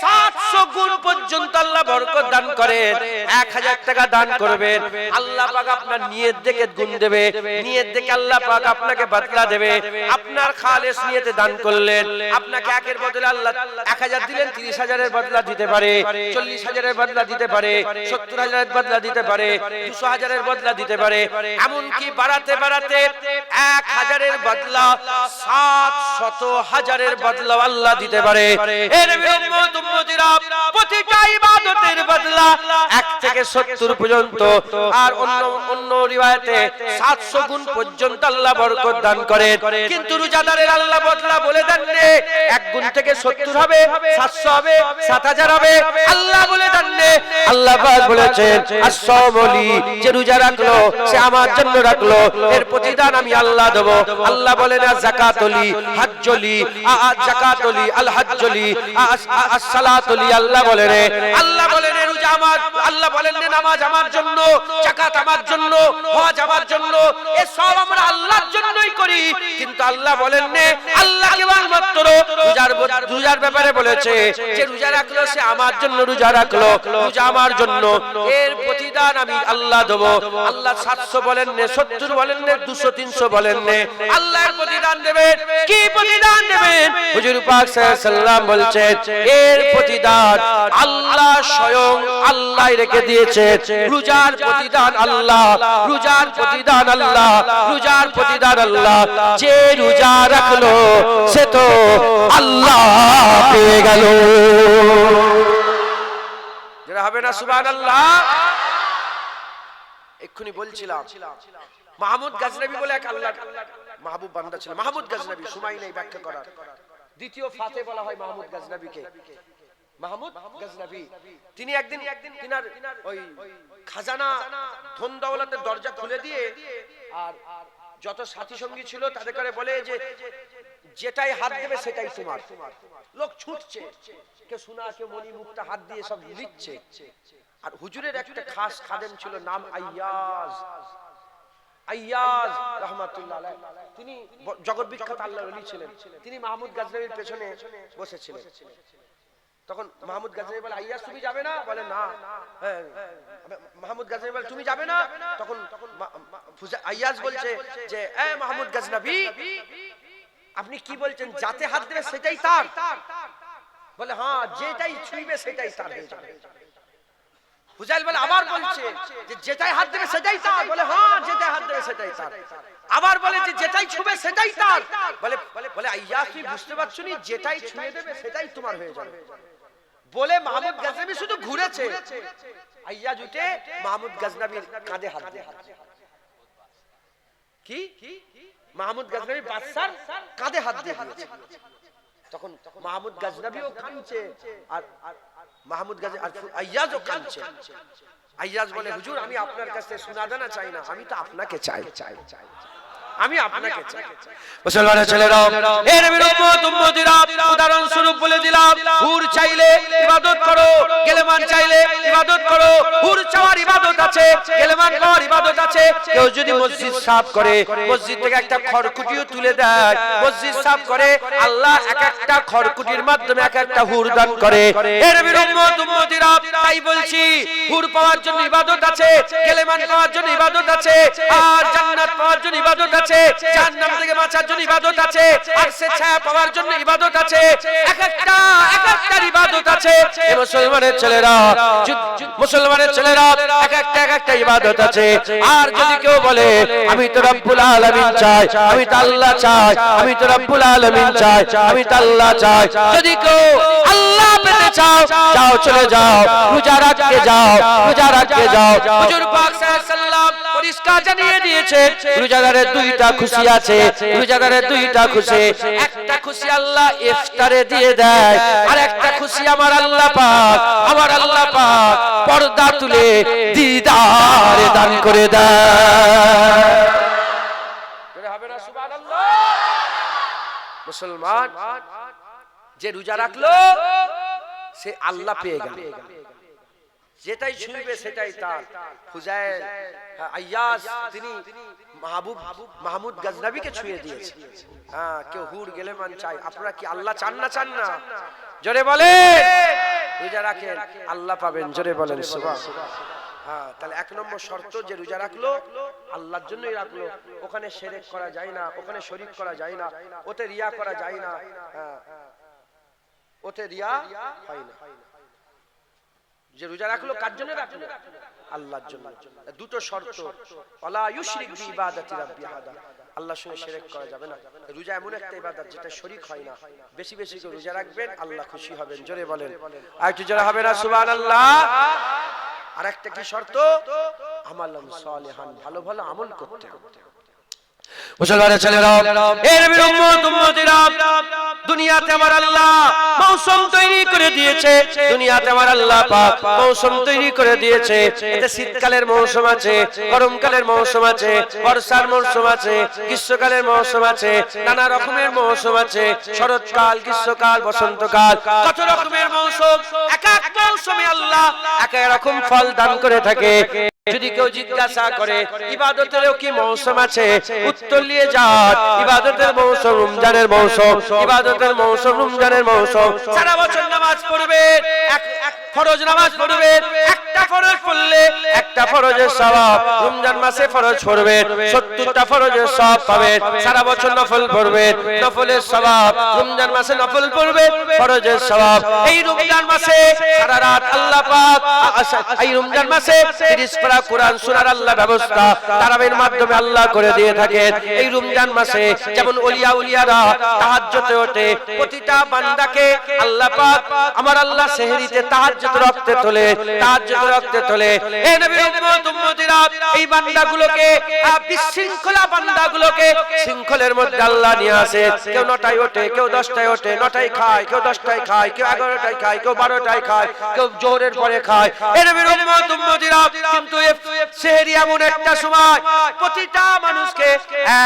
700 গুণ পর্যন্ত আল্লাহ বরকত দান করেন। 1000 টাকা দান করবেন, আল্লাহ পাক আপনার নিয়ত দেখে গুণ দেবে, নিয়ত দেখে আল্লাহ পাক আপনাকে বদলা দেবে। আপনার খালেস নিয়তে দান করলেন, আপনাকে 1 বদলে আল্লাহ 1000 দিলেন, 30,000 বদলা দিতে পারে, 40,000 বদলা দিতে পারে, 70,000 বদলা দিতে পারে, 200,000 বদলা দিতে পারে। এমনকি বাড়াতে বাড়াতে 1000 বদলা 700,000 বদলা আল্লাহ দিতে পারে। এর বিরুম্মত উম্মতিরা, প্রতিটা ইবাদতের বদলা 1 থেকে 70 পর্যন্ত, আর অন্য রিওয়ায়াতে 700 গুণ পর্যন্ত আল্লাহ বরকত দান করেন। কিন্তু রোজাদারের আল্লাহ বদলা বলে দেন রে, 1 গুণ থেকে 70 হবে, 700 হবে, 7000 হবে, আল্লাহ বলে দেন রে। আল্লাহ পাক বলেছেন, আস-সাওমু লি, যে রোজা রাখলো সে আমার জন্য রাখলো, এর প্রতিদান আমি আল্লাহ দেব। আল্লাহ বলেন, আজ-যাকাতু লি, হাজ্জু লি, আজ-যাকাতু লি, আল-হাজ্জু লি, আস-সালাতু লি, তুলি আল্লাহ বলেন আল্লাহ বলেন রোজা আমার, আল্লাহ বলেন নামাজ আমার জন্য, যাকাত আমার জন্য, হজ আমার জন্য, এই সব আমরা আল্লাহর জন্যই করি। কিন্তু আল্লাহ বলেন আল্লাহ কেবলমাত্র রোজার ব্যাপারে বলেছে যে রোজা রাখলো সে আমার জন্য রোজা রাখলো, রোজা আমার জন্য, এর প্রতিদান আমি আল্লাহ দেব। আল্লাহ 700 বলেন নে, 70 বলেন নে, 200 300 বলেন নে, আল্লাহর প্রতিদান দেবেন। কি প্রতিদান দেবেন? হুজুর পাক সাল্লাল্লাহু আলাইহি সাল্লাম বলছেন এর প্রতিদান আল্লাহ স্বয়ং আল্লাহ রেখে দিয়েছে। রোজার প্রতিদান আল্লাহ, রোজার প্রতিদান আল্লাহ, রোজার প্রতিদান আল্লাহ। যে রোজা রাখলো সে তো আল্লাহ পেয়ে গেল। যারা হবে না সুবহানাল্লাহ। এক্ষুনি বলছিলাম মাহমুদ গজনবী বলে এক আল্লাহর মাহবুব বান্দা ছিল। মাহমুদ গজনবী, সময় নেই ব্যাখ্যা করার। দ্বিতীয় ফাতে বলা হয় মাহমুদ গজনবীকে। মাহমুদ গজনবী তিনি একদিন তিনার ওই খাজানা ধন দৌলতের দরজা খুলে দিয়ে আর যত সাথী সঙ্গী ছিল তাদের করে বলে যে যেটাই হাত দেবে সেটাই তোমার। লোক ছুটছে, কেউ সোনা কেউ মণি মুক্তা হাত দিয়ে সব লিখছে। আর হুজুরের একটা খাস খাদেম ছিল, নাম আইয়াজ, আইয়াজ রাহমাতুল্লাহ আলাইহি। তিনি জগৎ বিখ্যাত আল্লাহর ওলি ছিলেন। তিনি মাহমুদ গজনবীর পেছনে বসেছিলেন। তখন মাহমুদ গজনবী বলে আইয়াজ তুমি যাবে না? বলে না। হ্যাঁ, মাহমুদ গজনবী বলে তুমি যাবে না? তখন আইয়াজ বলছে যে এ মাহমুদ গজনবী আপনি কি বলছেন, যাতে হাত দেবে সেটাই তার? বলে হ্যাঁ, যেটাই ছুঁইবে সেটাই তার হয়ে যাবে। হুজাইল বলে আবার বলছে যে যেটাই হাত দেবে সেটাই তার? বলে হ্যাঁ, যেটাই হাত দেবে সেটাই তার। আবার বলে যে যেটাই ছুঁবে সেটাই তার? বলে আইয়াজ তুমি বুঝতে পারছো নি, যেটাই ছুঁয়ে দেবে সেটাই তোমার হয়ে যাবে। বলে মাহমুদ গজনবী শুধু ঘুরেছে, আইয়াজ উঠে মাহমুদ গজনবীর কাঁধে হাত দিয়ে কি মাহমুদ গজনবী বাদশার কাঁধে হাত দিয়ে দিয়েছে। তখন মাহমুদ গজনবীও কাঁদছে আর মাহমুদ গজনবী আর আইয়াজও কাঁদছে। আইয়াজ বলে হুজুর আমি আপনার কাছে সুনাদানা চাই না, আমি তো আপনাকে চাই, আমি আপনাকে চাই। মুসলমানের ছেলেরা, হে নবীর উম্মত উম্মতিরা, উদাহরণ স্বরূপ বলে দিলাম হুর চাইলে ইবাদত করো, গেলেমান চাইলে ইবাদত করো। হুর চাওয়ার ইবাদত আছে, গেলেমান পাওয়ার ইবাদত আছে। কেউ যদি মসজিদ সাফ করে, মসজিদ থেকে একটা খড়কুটিও তুলে দেয়, মসজিদ সাফ করে, আল্লাহ এক একটা খড়কুটির মাধ্যমে এক একটা হুর দান করে। হে নবীর উম্মত উম্মতিরা, তাই বলছি হুর পাওয়ার জন্য ইবাদত আছে, গেলেমান পাওয়ার জন্য ইবাদত আছে, আর জান্নাত পাওয়ার জন্য ইবাদত আছে, জাহান্নাম থেকে বাঁচার জন্য ইবাদত আছে, আরশের ছায়া পাওয়ার জন্য ইবাদত আছে। এক একটা ইবাদত আছে। এই মুসলমানের ছেলেরা, মুসলমানের ছেলেরা এক একটা ইবাদত আছে। আর যদি কেউ বলে আমি তো রব্বুল আলামিন চাই, আমি তো আল্লাহ চাই, আমি তো রব্বুল আলামিন চাই, আমি তো আল্লাহ চাই, যদি কেউ আল্লাহ পেতে চাও, যাও চলে যাও, রোজা রাখতে যাও, রোজা রাখতে যাও। হুজুর পাক সাল্লাল্লাহু আলাইহি ওয়াসাল্লাম পরিষ্কার জানিয়ে দিয়েছে রোজাদারের দুইটা খুশি আছে, রোজাদারের দুইটা খুশি। একটা খুশি আল্লাহ ইফতারে দিয়ে দেয়, আর একটা খুশি আমার আল্লাহ পাক, আমার আল্লাহ পাক পর্দা তুলে দিদার দান করে দেয়। হবে না সুবহানাল্লাহ? মুসলমান যে রোজা রাখলো সে আল্লাহ পেয়ে গেল, যেটাই ছুঁইবে সেটাই তার। হুজাইল আইয়াজ তিনি মাহমুদ গজনবীকে ছুঁয়ে দিয়েছে। হ্যাঁ, কেউ হুর গেলেমান চাই। আপনারা কি আল্লাহ চান না? চান না? জোরে বলেন। রোজা রাখেন, আল্লাহ পাবেন। জোরে বলেন সুবহানাল্লাহ। হ্যাঁ, তাহলে এক নম্বর শর্ত যে রোজা রাখলো আল্লাহর জন্যই রাখলো। ওখানে শিরক করা যায় না, ওখানে শরীক করা যায় না, ওতে রিয়া করা যায় না। হ্যাঁ, ওতে রিয়া হয় না। যে রোজা রাখলো কার জন্য রাখলো? আল্লাহর জন্য। দুটো শর্ত, ওয়ালা ইউশরিক বি ইবাদাতি রাব্বি আহাদা, আল্লাহর সঙ্গে শিরক করা যাবে না। রোজা এমন একটা ইবাদত যেটা শরীক হয় না। বেশি বেশি করে রোজা রাখবেন, আল্লাহ খুশি হবেন। জোরে বলেন। আর একটু জোরে হবে না সুবহানাল্লাহ? আর একটা কি শর্ত? আমালান সালিহান, ভালো ভালো আমল করতে হবে। মুসলমানের ছেলেরা, হে নবীর উম্মত উম্মতিরা, দুনিয়াতে আমার আল্লাহ মৌসুম তৈরি করে দিয়েছে, দুনিয়াতে আমার আল্লাহ পাক মৌসুম তৈরি করে দিয়েছে। এতে শীতকালের মৌসুম আছে, গরমকালের মৌসুম আছে, বর্ষার মৌসুম আছে, গ্রীষ্মকালের মৌসুম আছে, নানা রকমের মৌসুম আছে, শরৎকাল, গ্রীষ্মকাল, বসন্তকাল, কত রকমের মৌসুম। এক এক মৌসুমে আল্লাহ এক এক রকম ফল দান করে থাকে। যদি কেউ জিজ্ঞাসা করে ইবাদতেরও কি মৌসুম আছে, উত্তর নিয়ে যান, ইবাদতের মৌসুম রমজানের মৌসুম, ইবাদতের মৌসুম রমজানের মৌসুম। সারা বছর নামাজ পড়বে, ফরজ নামাজ পড়বে, একটা ফরজ পড়লে একটা ফরজের সওয়াব, রমজান মাসে ফরজ পড়বে 70টা ফরজের সওয়াব পাবে। সারা বছর নফল পড়বে, নফলের সওয়াব, রমজান মাসে নফল পড়বে, ফরজের সওয়াব। এই রমজান মাসে সারা রাত আল্লাহ পাক, এই রমজান মাসে 30 পারা কোরআন শোনার আল্লাহ ব্যবস্থা তারাবির মাধ্যমে আল্লাহ করে দিয়ে থাকেন। এই রমজান মাসে যেমন ওলিয়া উলিয়ারা তাহাজ্জুদে ওঠে, প্রতিটা বান্দাকে আল্লাহ পাক আমার আল্লাহ সেহরিতে তাহাজ্জুদ রাখতে তোলে, তাহাজ্জুদ রাখতে তোলে। এই নবীর উম্মত উম্মতিরা এই বান্দাগুলোকে, বিশৃঙ্খলা বান্দাগুলোকে শৃঙ্খলের মধ্যে আল্লাহ নিয়ে আসে। কেউ 9টায় ওঠে, কেউ 10টায় ওঠে, 9টায় খায়, কেউ 10টায় খায়, কেউ 11টায় খায়, কেউ 12টায় খায়, কেউ জোহরের পরে খায়। এই নবীর উম্মত উম্মতিরা কিন্তু সেহরি এমন একটা সময় প্রতিটা মানুষকে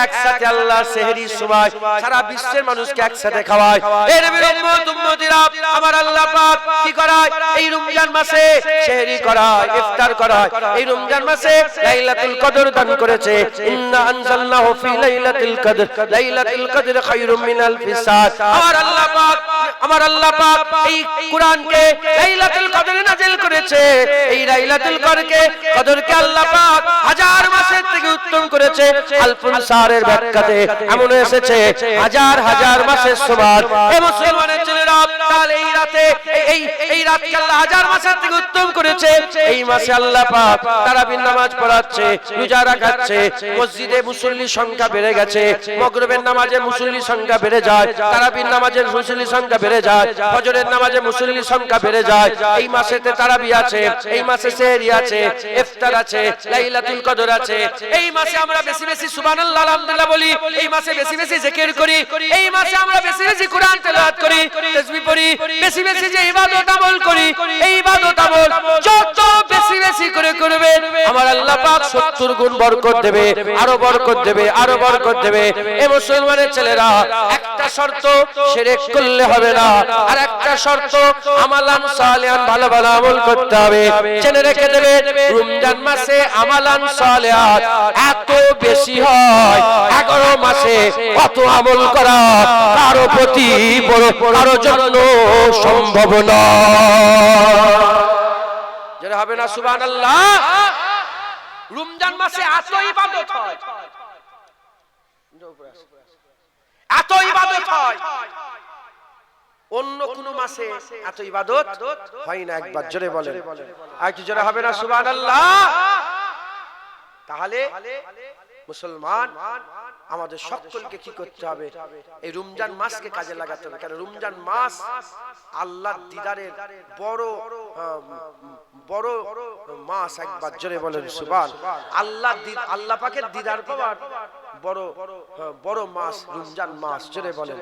একসাথে আল্লাহ সেহরির সময় সারা বিশ্বের মানুষকে একসাথে খাওয়ায়। এই নবীর উম্মত উম্মতিরা আমার আল্লাহ পাক কি করায়, এই রমজান মাসে সেহরি করায়, ইফতার করায়। এই রমজান মাসে লাইলাতুল কদর দান করেছে, ইন্না আনজালনাহু ফি লাইলাতুল কদর, লাইলাতুল কদর খায়রুম মিন আলফি শাহর। আমার আল্লাহ পাক এই কুরআনকে লাইলাতুল কদরে নাযিল করেছে। এই লাইলাতুল কদরকে আল্লাহ পাক হাজার মাসের থেকে উত্তম করেছে। আলফুল শাহরের ব্যাখ্যাতে এমন এসেছে হাজার হাজার মাসের সমান। এই মুসলমানের ছেলেরা তাহলে এই রাতকে আল্লাহ হাজার মাসের থেকে উত্তম করেছে। এই মাসে আল্লাহ পাক তারাবির নামাজ পড়াচ্ছে, রোজা রাখাচ্ছে, মসজিদে মুসল্লির সংখ্যা বেড়ে গেছে, মাগরিবের নামাজে মুসল্লির সংখ্যা বেড়ে যায়, তারাবির নামাজের মুসল্লির সংখ্যা বেড়ে যায়, ফজরের নামাজে মুসল্লির সংখ্যা বেড়ে যায়। এই মাসেতে তারাবি আছে, এই মাসে সেহরি আছে, ইফতার আছে, লাইলাতুল কদর আছে। এই মাসে আমরা বেশি বেশি সুবহানাল্লাহ আলহামদুলিল্লাহ বলি, এই মাসে বেশি বেশি জিকির করি, এই মাসে আমরা বেশি বেশি কুরআন তেলাওয়াত করি, তাসবিহ পড়ি, বেশি বেশি যে ইবাদত আমল করি, এই ইবাদত আমল যত বেশি বেশি করে করবে আমার আল্লাহ পাক 70 গুণ বরকত দেবে, আরো বরকত দেবে, আরো বরকত দেবে। এই মুসলমানের ছেলেরা একটা শর্ত শিরক করলে হবে না, আর একটা শর্ত আমালান সালিহান ভালো ভালো আমল করতে হবে। জেনে রেখে দেবে রমজান মাসে আমালান সালিহাত এত বেশি হয়, 11 মাসে কত আমল করা কারো প্রতি বড় কারো জন্য সম্ভব নয়। যারা হবে না সুবহানাল্লাহ। রমজান মাসে এত ইবাদত হয়, এত ইবাদত হয়, অন্য কোন মাসে এত ইবাদত হয় না। একবার জোরে বলেন, আর কি জোরে হবে না সুবহানাল্লাহ। তাহলে মুসলমান আমাদের সকলকে কি করতে হবে, এই রমজান মাসকে কাজে লাগাতে হবে। কারণ রমজান মাস আল্লাহর দিদারের বড় বড় মাস। একবার জোরে বলেন সুবহান আল্লাহ। আল্লাহ পাকের দিদার পাওয়ার বড় বড় মাস রমজান মাস। জোরে বলেন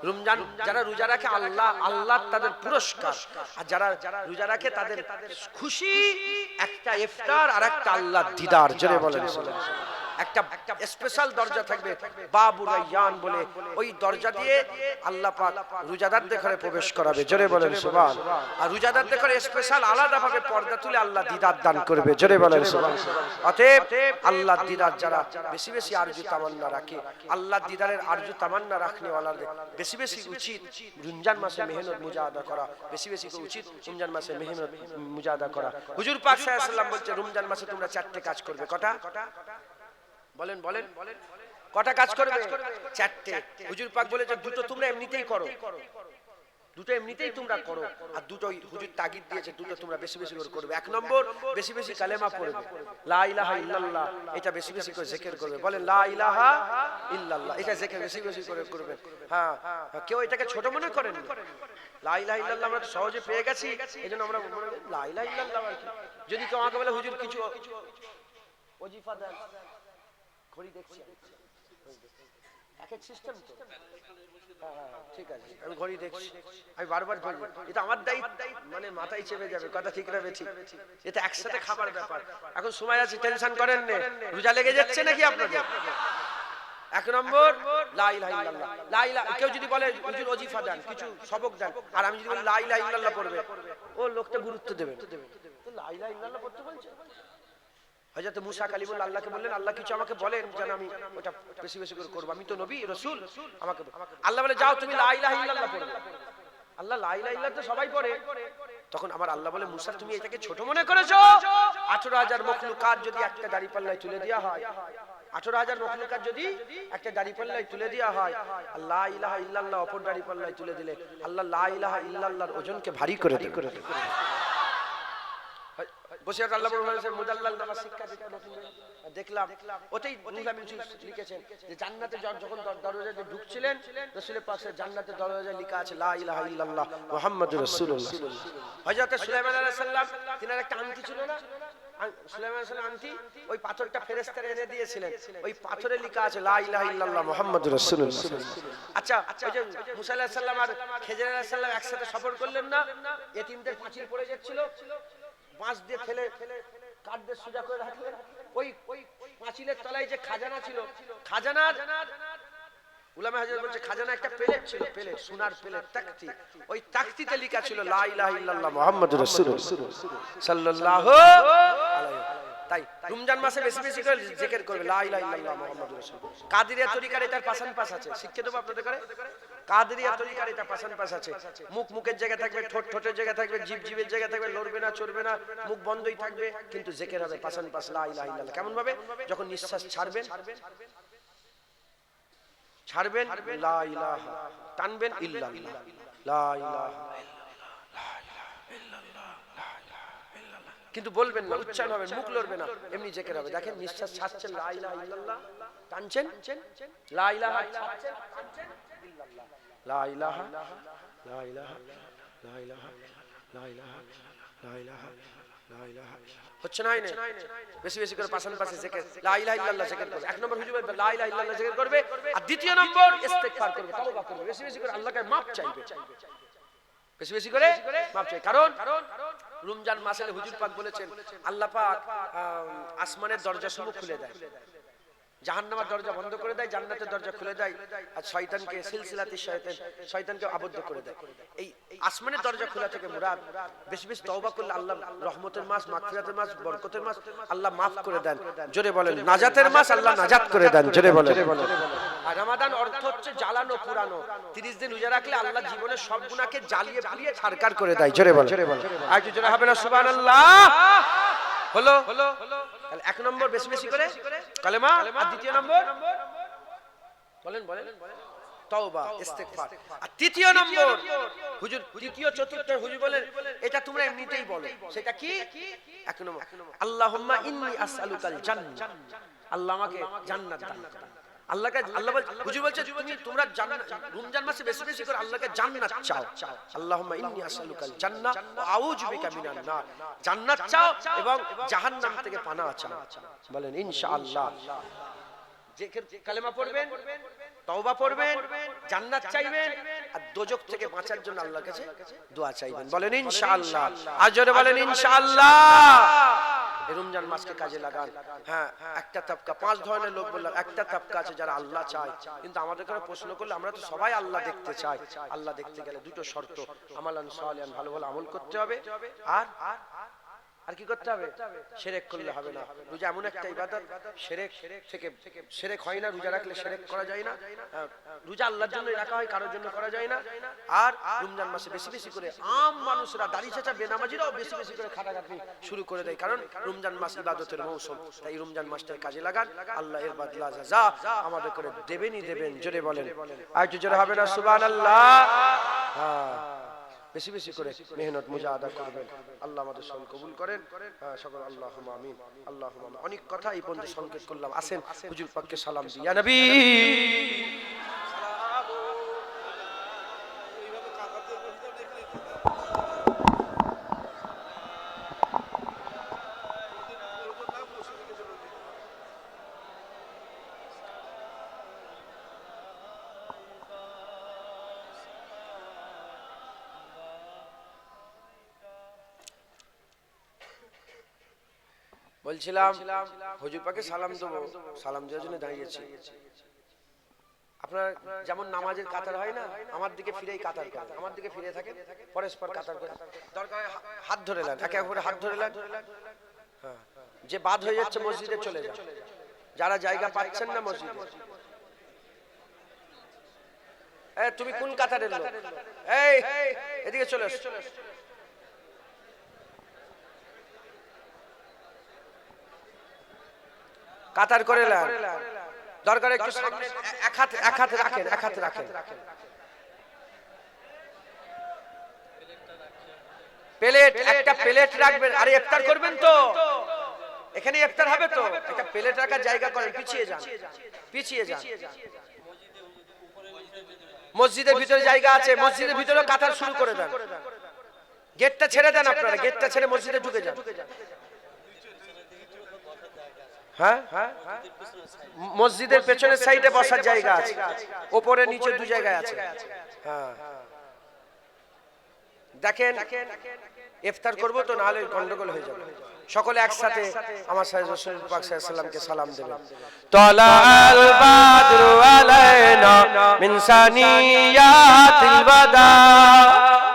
রমজান। যারা রোজা রাখে আল্লাহ তাদের পুরস্কার, আর যারা রোজা রাখে তাদের খুশি, একটা ইফতার আর একটা আল্লাহর দিদার। জোরে বলেন একটা স্পেশাল দরজা থাকবে বাবুর রায়্যান বলে, ওই দরজা দিয়ে আল্লাহ পাক রোজাদারদের ঘরে প্রবেশ করাবে। জোরে বলেন সুবহান। আর রোজাদারদের ঘরে স্পেশাল আলাদা ভাবে পর্দা তুলে আল্লাহ দিদার দান করবে। জোরে বলেন সুবহান। অতএব আল্লাহর দিদার যারা বেশি বেশি আরজু তামান্না রাখে, আল্লাহর দিদারের আরজু তামান্না রাখনে ওয়ালাদের বেশি বেশি উচিত রমজান মাসে মেহনত মুজাহাদা করা, বেশি বেশি উচিত রমজান মাসে মেহনত মুজাহাদা করা। হুজুর পাক সাল্লাল্লাহু আলাইহি ওয়াসাল্লাম বলছে রমজান মাসে তোমরা 4টে কাজ করবে। কটা বলেন বলেন, কটা কাজ করবে? 4টে। হুজুর পাক বলেছে দুটো তোমরা এমনিতেই করো, দুটো এমনিতেই তোমরা করো, আর দুটো হুজুর তাগিদ দিয়েছে দুটো তোমরা বেশি বেশি করে করবে। 1 নম্বর বেশি বেশি কালেমা পড়বে, লা ইলাহা ইল্লাল্লাহ, এটা বেশি বেশি করে জিকির করবে। বলেন লা ইলাহা ইল্লাল্লাহ, এটা জিকির বেশি বেশি করে করবে। হ্যাঁ, কেউ এটাকে ছোট মনে করেন না। লা ইলাহা ইল্লাল্লাহ আমরা সহজে পেয়ে গেছি, এজন্য আমরা লা ইলাহা ইল্লাল্লাহ। যদি কেউ আমাকে বলে হুজুর কিছু ওজিফা দেন, ঘড়ি দেখছি এক এক সিস্টেম তো। ঠিক আছে, আমি ঘড়ি দেখছি, আমি বারবার বলবো এটা আমার দায়িত্ব, মানে মাথায় চেপে যাবে কথা, ঠিক না বেঠিক? এটা একসাথে খাবার ব্যাপার। এখন সময় আছে, টেনশন করেন না। রোজা লেগে যাচ্ছে নাকি আপনাদের? এক নম্বর লা ইলাহা ইল্লাল্লাহ। লা ইলাহা, কেউ যদি বলে হুজুর ওজিফা দেন, কিছু সবক দেন, আর আমি যদি বলি লা ইলাহা ইল্লাল্লাহ পড়বে, ও লোকটা গুরুত্ব দেবে না। তো লা ইলাহা ইল্লাল্লাহ পড়তে বলছে। হযরত মুসা কালিমুল্লাহ আল্লাহকে বললেন, আল্লাহ কিছু আমাকে বলেন যেন আমি ওটা বেশি বেশি করে করব, আমি তো নবী রাসূল, আমাকে আল্লাহ বলে যাও তুমি লা ইলাহা ইল্লাল্লাহ পড়বে। আল্লাহ লা ইলাহা ইল্লাল্লাহ তো সবাই পড়ে। তখন আমার আল্লাহ বলে, মুসা তুমি এটাকে ছোট মনে করেছো? 18,000 মখলুকাত যদি একটা দাড়িপাল্লায় তুলে দেওয়া হয়, 18,000 মখলুকাত যদি একটা দাড়িপাল্লায় তুলে দেওয়া হয়, লা ইলাহা ইল্লাল্লাহ অপর দাড়িপাল্লায় তুলে দিলে আল্লাহ লা ইলাহা ইল্লাল্লাহর ওজনকে ভারী করে দেবে। বসে আল্লাহ বলেছেন মুদাল্লাল নামাজ শিক্ষা দিতে দেখলাম, ওতেই রুহুল আমিন লিখেছেন যে জান্নাতে যখন দরজাতে ঢুকছিলেন, রাসূলের পাশে জান্নাতের দরজায় লেখা আছে লা ইলাহা ইল্লাল্লাহ মুহাম্মাদুর রাসূলুল্লাহ। হযরত সুলাইমান আলাইহিস সালাম, তিনার একটা আংটি ছিল না, সুলাইমান আলাইহিস সালাম আংটি, ওই পাথরটা ফেরেশতারা এনে দিয়েছিলেন, ওই পাথরে লেখা আছে লা ইলাহা ইল্লাল্লাহ মুহাম্মাদুর রাসূলুল্লাহ। আচ্ছা, ওই যে মুসা আলাইহিস সালাম আর খেজর আলাইহিস সালাম একসাথে সফর করলেন না, এতিমদের পাঁচিল পড়ে যাচ্ছিল, বাঁশ দিয়ে ফেলে কাঠ দিয়ে সোজা করে রাখলেন, ওই পাঁচিলের তলায় যে খাজানা ছিল, খাজানার উলামা হাজরাত বলছে খাজানা একটা প্লেট ছিল, প্লেট, সোনার প্লেট, তাকতি, ওই তাকতিতে লেখা ছিল লা ইলাহা ইল্লাল্লাহ মুহাম্মাদুর রাসূলুল্লাহ সাল্লাল্লাহু আলাইহি। তাই রমজান মাসে বেশি বেশি করে জিকির করবে লা ইলাহা ইল্লাল্লাহ মুহাম্মাদুর রাসূলুল্লাহ। কাদেরিয়া তরিকার এটার পাশান পাশ আছে, শিক্ষা দেব আপনাদের করে। কাদেরিয়া তরিকার এটা পাশান পাশ আছে, মুখ মুখের জায়গা থাকবে, ঠোঁট ঠোঁটের জায়গা থাকবে, জিভ জিভের জায়গা থাকবে, লড়বে না চড়বে না, মুখ বন্ধই থাকবে, কিন্তু জিকির হবে পাশান পাশ লা ইলাহা ইল্লাল্লাহ। কেমন ভাবে? যখন নিঃশ্বাস ছাড়বেন ছাড়বেন লা ইলাহা, টানবেন ইল্লাল্লাহ, লা ইলাহা কিন্তু বলবেন না, উচ্চারণ হবে, মুখ লড়বে না, এমনি জিকির হবে। দেখেন নিঃশ্বাস ছাড়ছেন লা ইলাহা ইল্লাল্লাহ, টানছেন লা ইলাহা, ছাড়ছেন টানছেন ইল্লাল্লাহ, লা ইলাহা লা ইলাহা লা ইলাহা লা ইলাহা লা ইলাহা লা ইলাহা। হচ্ছে না? বেশি বেশি করে পাশান পাশে জিকির লা ইলাহা ইল্লাল্লাহ জিকির করবে। এক নম্বর হুজুর লা ইলাহা ইল্লাল্লাহ জিকির করবে, আর দ্বিতীয় নম্বর ইস্তিগফার করবে, তওবা করবে, বেশি বেশি করে আল্লাহকে মাফ চাইবে, বেশি বেশি করে মাফ চাই। কারণ রমজান মাসে হুজুর পাক বলেছেন আল্লাহ পাক আসমানের দরজা সমূহ খুলে দেয়, জাহান্নামের দরজা বন্ধ করে দেয়, জান্নাতের দরজা খুলে দেয়, আর শয়তানকে সিলসিলাতে শয়তানকে আবদ্ধ করে দেয়। এই আসমানের দরজা খোলা থেকে মুরাদ বেশি বেশি তওবা করলে আল্লাহ রহমতের মাস, মাগফিরাতের মাস, বরকতের মাস, আল্লাহ মাফ করে দেন। জোরে বলেন নাজাতের মাস, আল্লাহ নাজাত করে দেন। জোরে বলেন। আর রমাদান অর্থ হচ্ছে জ্বালানো পুরানো, 30 দিন রোজা রাখলে আল্লাহ জীবনের সব গুনাহকে জ্বালিয়ে পুড়িয়ে ছারকার করে দেয়। জোরে বলেন। আর একটু জোরে হবে না সুবহানাল্লাহ? হলো তাহলে এক নম্বর বেশি বেশি করে কালেমা, আর দ্বিতীয় নম্বর বলেন তওবা ইস্তিগফার, আর তৃতীয় নম্বর হুজুর তৃতীয় চতুর্থ হুজুর বলেন এটা তোমরা এমনিতেই বলো, সেটা কি? এক নম্বর আল্লাহুম্মা ইন্নী আসআলুকাল জান্নাহ, আল্লাহ আমাকে জান্নাত দান করো। আল্লাহকে আল্লাহ হুজুর বলছে তোমরা রমজান মাসে বেশি বেশি করে আল্লাহকে জান্নাত চাও। আল্লাহুম্মা ইন্নী আসআলুকাল জান্নাহ ওয়া আউযু বিকা মিনান নার, জান্নাত চাও এবং জাহান্নাম থেকে পানাহ চাও। বলেন ইনশাআল্লাহ। জিকির কালেমা পড়বেন, তওবা পড়বেন, জান্নাত চাইবেন, আর দোজখ থেকে বাঁচার জন্য আল্লাহর কাছে দোয়া চাইবেন। বলেন ইনশাআল্লাহ। আর জোরে বলেন ইনশাআল্লাহ। এই রমজান মাসকে কাজে লাগান। হ্যাঁ, একটা তাবকা, 5 ধরনের লোক বললাম, একটা তাবকা আছে যারা আল্লাহ চায়, কিন্তু আমাদের কাছে প্রশ্ন করলে আমরা তো সবাই আল্লাহ দেখতে চাই। আল্লাহ দেখতে গেলে দুটো শর্ত, আমালান সালিহান, ভালো ভালো আমল করতে হবে, আর কি করতে হবে? শিরক করলে হবে না। রোজা এমন একটা ইবাদত, শিরক থেকে শিরক হয় না, রোজা রাখলে শিরক করা যায় না। রোজা আল্লাহর জন্য রাখা হয়, কারোর জন্য করা যায় না। আর রমজান মাসে বেশি বেশি করে আম মানুষরা, দাড়ি চাচা বেনামাজিরাও বেশি বেশি করে খাটাখাটনি শুরু করে দেয়, কারণ রমজান মাস ইবাদতের মৌসুম। তাই রমজান মাসটার কাজে লাগান, আল্লাহ এর বদলা যা আমাদের করে দেবেনই দেবেন। জোরে বলেন। আর একটু জোরে হবে না সুবহানাল্লাহ? হ্যাঁ, বেশি বেশি করে মেহনত মুজাহাদা করবেন। আল্লাহ আমাদের সব কবুল করেন সকল। আল্লাহুম্মা আমিন, আল্লাহুম্মা আমিন। অনেক কথা এই পর্যন্ত সংকেত করলাম, আসেন হুজুর পাককে সালাম দিই। ইয়া নবী বলছিলাম হুজুর পাকে সালাম দেবো, সালাম দেওয়ার জন্য দাঁড়িয়েছি। আপনার যেমন নামাজের কাতার হয় না, আমার দিকে ফিরেই কাতার করে, আমার দিকে ফিরে থাকে, পরস্পর কাতার করে, দরকার হাত ধরে নেন, একে একে হাত ধরে নেন। হ্যাঁ, যে বাদ হয়ে যাচ্ছে মসজিদে চলে যান, যারা জায়গা পাচ্ছেন না মসজিদে। তুমি কোন কাতারের লোক? এই এদিকে চলে এসো। কাতার করে নেন, দরকার একটু সামনে এক হাত রাখেন, এক হাত রাখেন। প্লেট, একটা প্লেট রাখবেন। আরে ইফতার করবেন তো, এখানে ইফতার হবে তো, একটা প্লেট রাখার জায়গা করেন। পিছিয়ে যান, পিছিয়ে যান। মসজিদের ভিতরে জায়গা আছে, মসজিদের ভিতরে কাতার শুরু করে দেন। গেটটা ছেড়ে দেন, আপনারা গেটটা ছেড়ে মসজিদে ঢুকে যান। হ্যাঁ, মসজিদের পেছনের সাইডে বসার জায়গা আছে, উপরে নিচে দু জায়গায় আছে। হ্যাঁ, দেখেন ইফতার করবো তো, নাহলে গন্ডগোল হয়ে যাবে। সকলে একসাথে আমার সাথে রাসূল পাক সাল্লাল্লাহু আলাইহি ওয়াসাল্লামকে সালাম দেবেন। তালাল বাদরু আলাইনা মিন সানিয়াতিল বাদা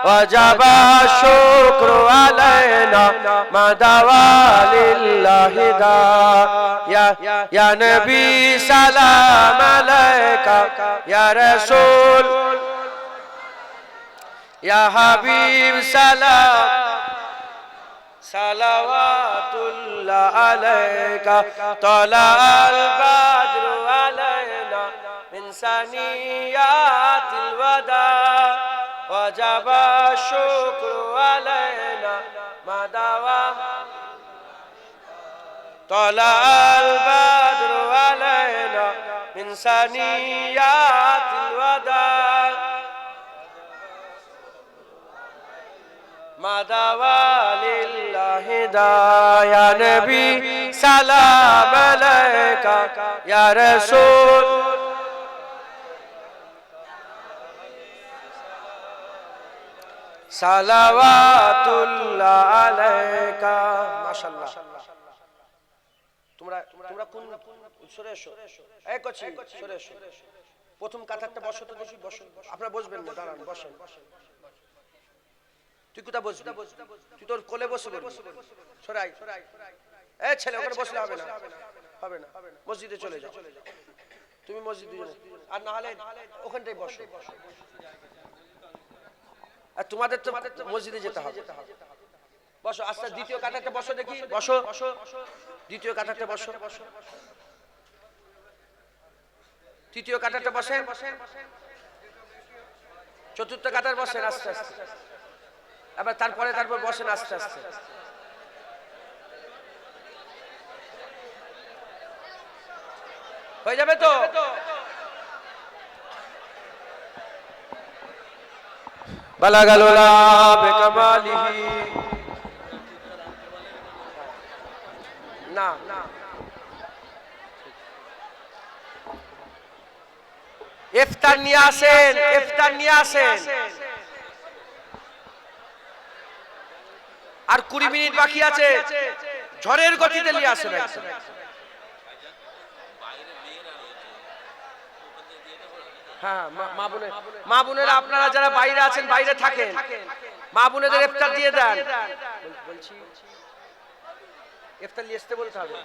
ওয়াজাবা শুকরু আলাইনা মাদাওয়া লিল্লাহি দা ইয়া নবী সালাম আলাইকা ইয়া রাসূল ইয়া হাবিব সালাম সালাওয়াতুল্লাহ আলাইকা তালাল বাদরু আলাইনা মিন সানিয়াতিল ওয়াদা ওয়াজাবা শুকরু আলাইনা মাদাওয়া তালাল বাদরু আলাইনা মিন সানিয়াতিল ওয়াদা মাদাওয়া লিল্লাহি দা ইয়া নবী সালাম আলাইকা ইয়া রাসূল সালাওয়াতুল্লাহ আলাইকা। মাশাআল্লাহ। তোমরা কোন সরে এসো, এই কচি সরে এসো। প্রথম কাতারটা বসো তো দেখি, বসো। আপনারা বসবেন না, দাঁড়ান, বসেন। তুই কোথা বসবি? তুই তোর কোলে বসে সরাই। এই ছেলে, ওখানে বসলে হবে না, হবে না, মসজিদে চলে যাও। তুমি মসজিদে আর না হলে ওখানটাই বসো। আর তোমাদের তো মসজিদে যেতে হবে। বসো, আস্তে। দ্বিতীয় কাতারটা বসো দেখি, বসো। দ্বিতীয় কাতারটা বসো। তৃতীয় কাতারটা বসেন। চতুর্থ কাতার বসেন, আস্তে আস্তে। আবার তারপর বসেন আস্তে আস্তে। হয়ে যাবে তো? বালাগাল ওয়ালা বিকামালিহি। না, ইফতার নিয়ে আসেন, ইফতার নিয়ে আসেন। আর 20 মিনিট বাকি আছে, ঝড়ের গতিতে নিয়ে আসেন। হ্যাঁ, মা বোনেরা, আপনারা যারা বাইরে আছেন, বাইরে থাকেন, মা বোনেদের ইফতার দিয়ে দেন। বলছি ইফতার নিয়ে আসতে বলতে হবে।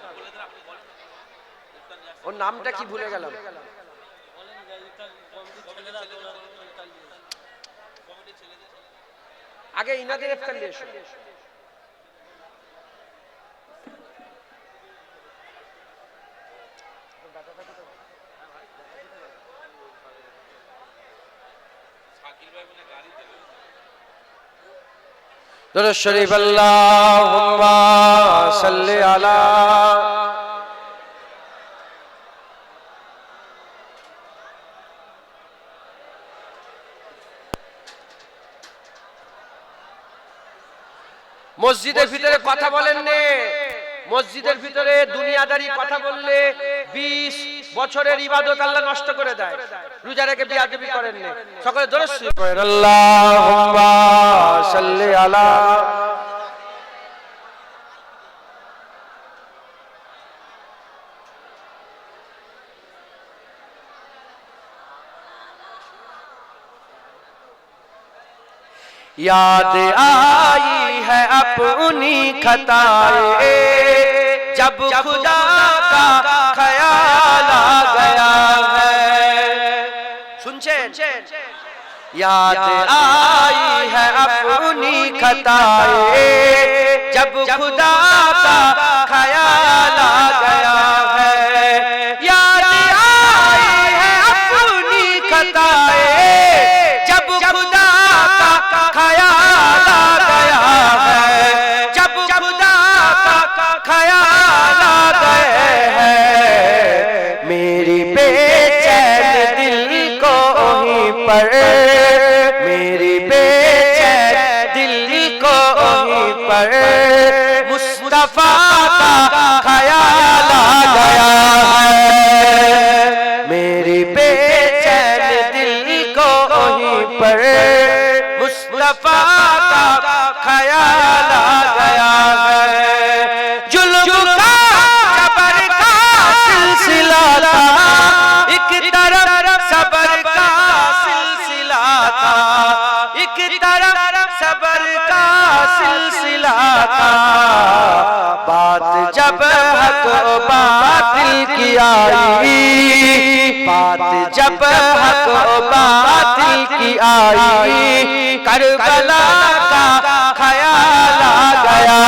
ওর নামটা কি ভুলে গেলাম। আগে ইনাদের ইফতার নিয়ে এসো। দুরূদ শরীফ আল্লাহুম্মা সাল্লি আলা মসজিদের ভিতরে কথা বলেন নে, মসজিদের ভিতরে দুনিয়াদারি কথা বললে 20 বছরের ইবাদত আল্লাহ নষ্ট করে দেয়। রোজা রেখে বিয়াদবি করেন নে। সকলে দুরূদ শরীফ পড়েন। আল্লাহুম্মা সাল্লি আলা याद आई है अपनी खताएं जब खुदा का ख्याल आ गया है। सुनছেন? याद आई है अपनी खताएं जब खुदा का ख्याल आ गया है। याद आई है अपनी खताएं जब खुदा का ख्याल आ गया है। जब खुदा का ख्याल आ गया है मेरी बेचैन दिल को वहीं पर, मेरी बेचैन दिल को वहीं पर मुस्तफा का ख्याल आ गया है। मेरी बेचैन दिल को वहीं पर मुस्तफा का ख्याल आ गया है। जुल्म का जबर का सिलसिला था, एक तरफ सबर का सिलसिला था, एक तरफ सबर का सिलसिला था। बात जब हक बातिल की आई, बात जब हक बातिल की आई करबला का ख्याल आ गया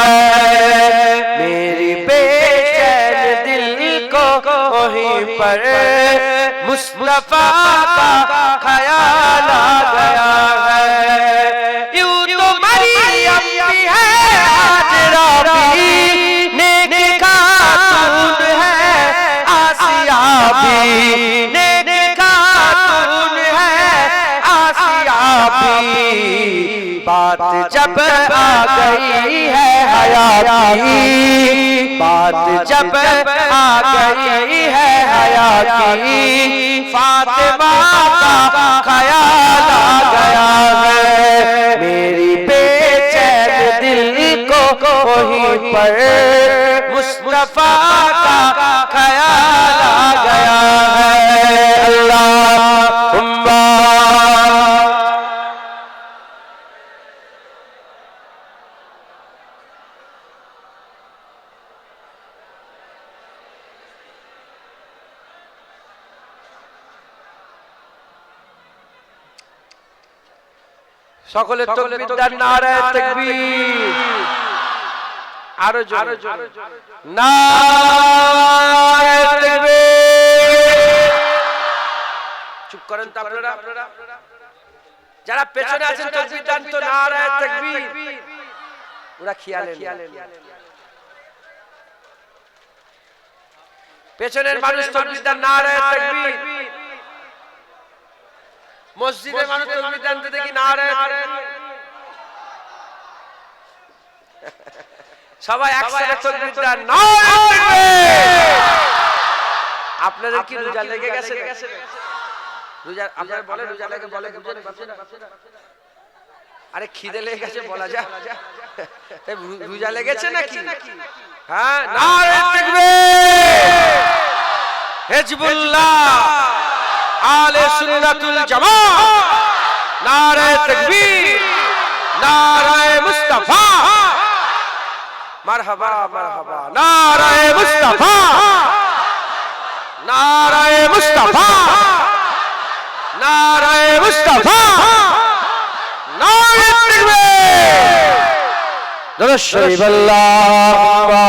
है। मेरी बेचैन दिल को वहीं पर मुस्तफा का ख्याल आ गया है। यूं तो मरियम भी है हाजरा भी, नेक खातून है आसिया भी, नेक खातून है आसिया भी। बात जब आ गई है हया की, बात जब आ गई है हया की फातिमा का ख्याल आ गया है। मेरी बेचैन दिल को वहीं पर मुस्तफा का ख्याल आ गया है। अल्लाहुम्मा সকলে তাকবীর দেন, নারায়ে তাকবীর। আরো জোরে নারায়ে তাকবীর। চুপ করেন তো আপনারা, যারা পেছনে আছেন তাকবীর দেন তো, নারায়ে তাকবীর। ওরা খেয়ালে পেছনের মানুষ তাকবীর দেন, নারায়ে তাকবীর। মসজিদের মানুষ তাকবীর দেন তো দেখি, নারায়ে তাকবীর। সবাই একসাথে তাকবীর দেন, নারায়ে তাকবীর। আপনাদের কি রোজা লেগে গেছে? রোজা আপনারা বলে রোজা লেগে বলে আরে খিদে লেগে গেছে বলা যায়, রোজা লেগেছে নাকি? হ্যাঁ, নারায়ে তাকবীর। হিজবুল্লাহ আলে সুন্নাতুল জামাত, নারায়ে তাকবীর, নারায়ে মুস্তাফা, মারহাবা মারহাবা, নারায়ে মুস্তাফা, নারায়ে মুস্তাফা, নারায়ে মুস্তাফা, নারায়ে তাকবীর। দরুদ শরীফ আল্লাহুম্মা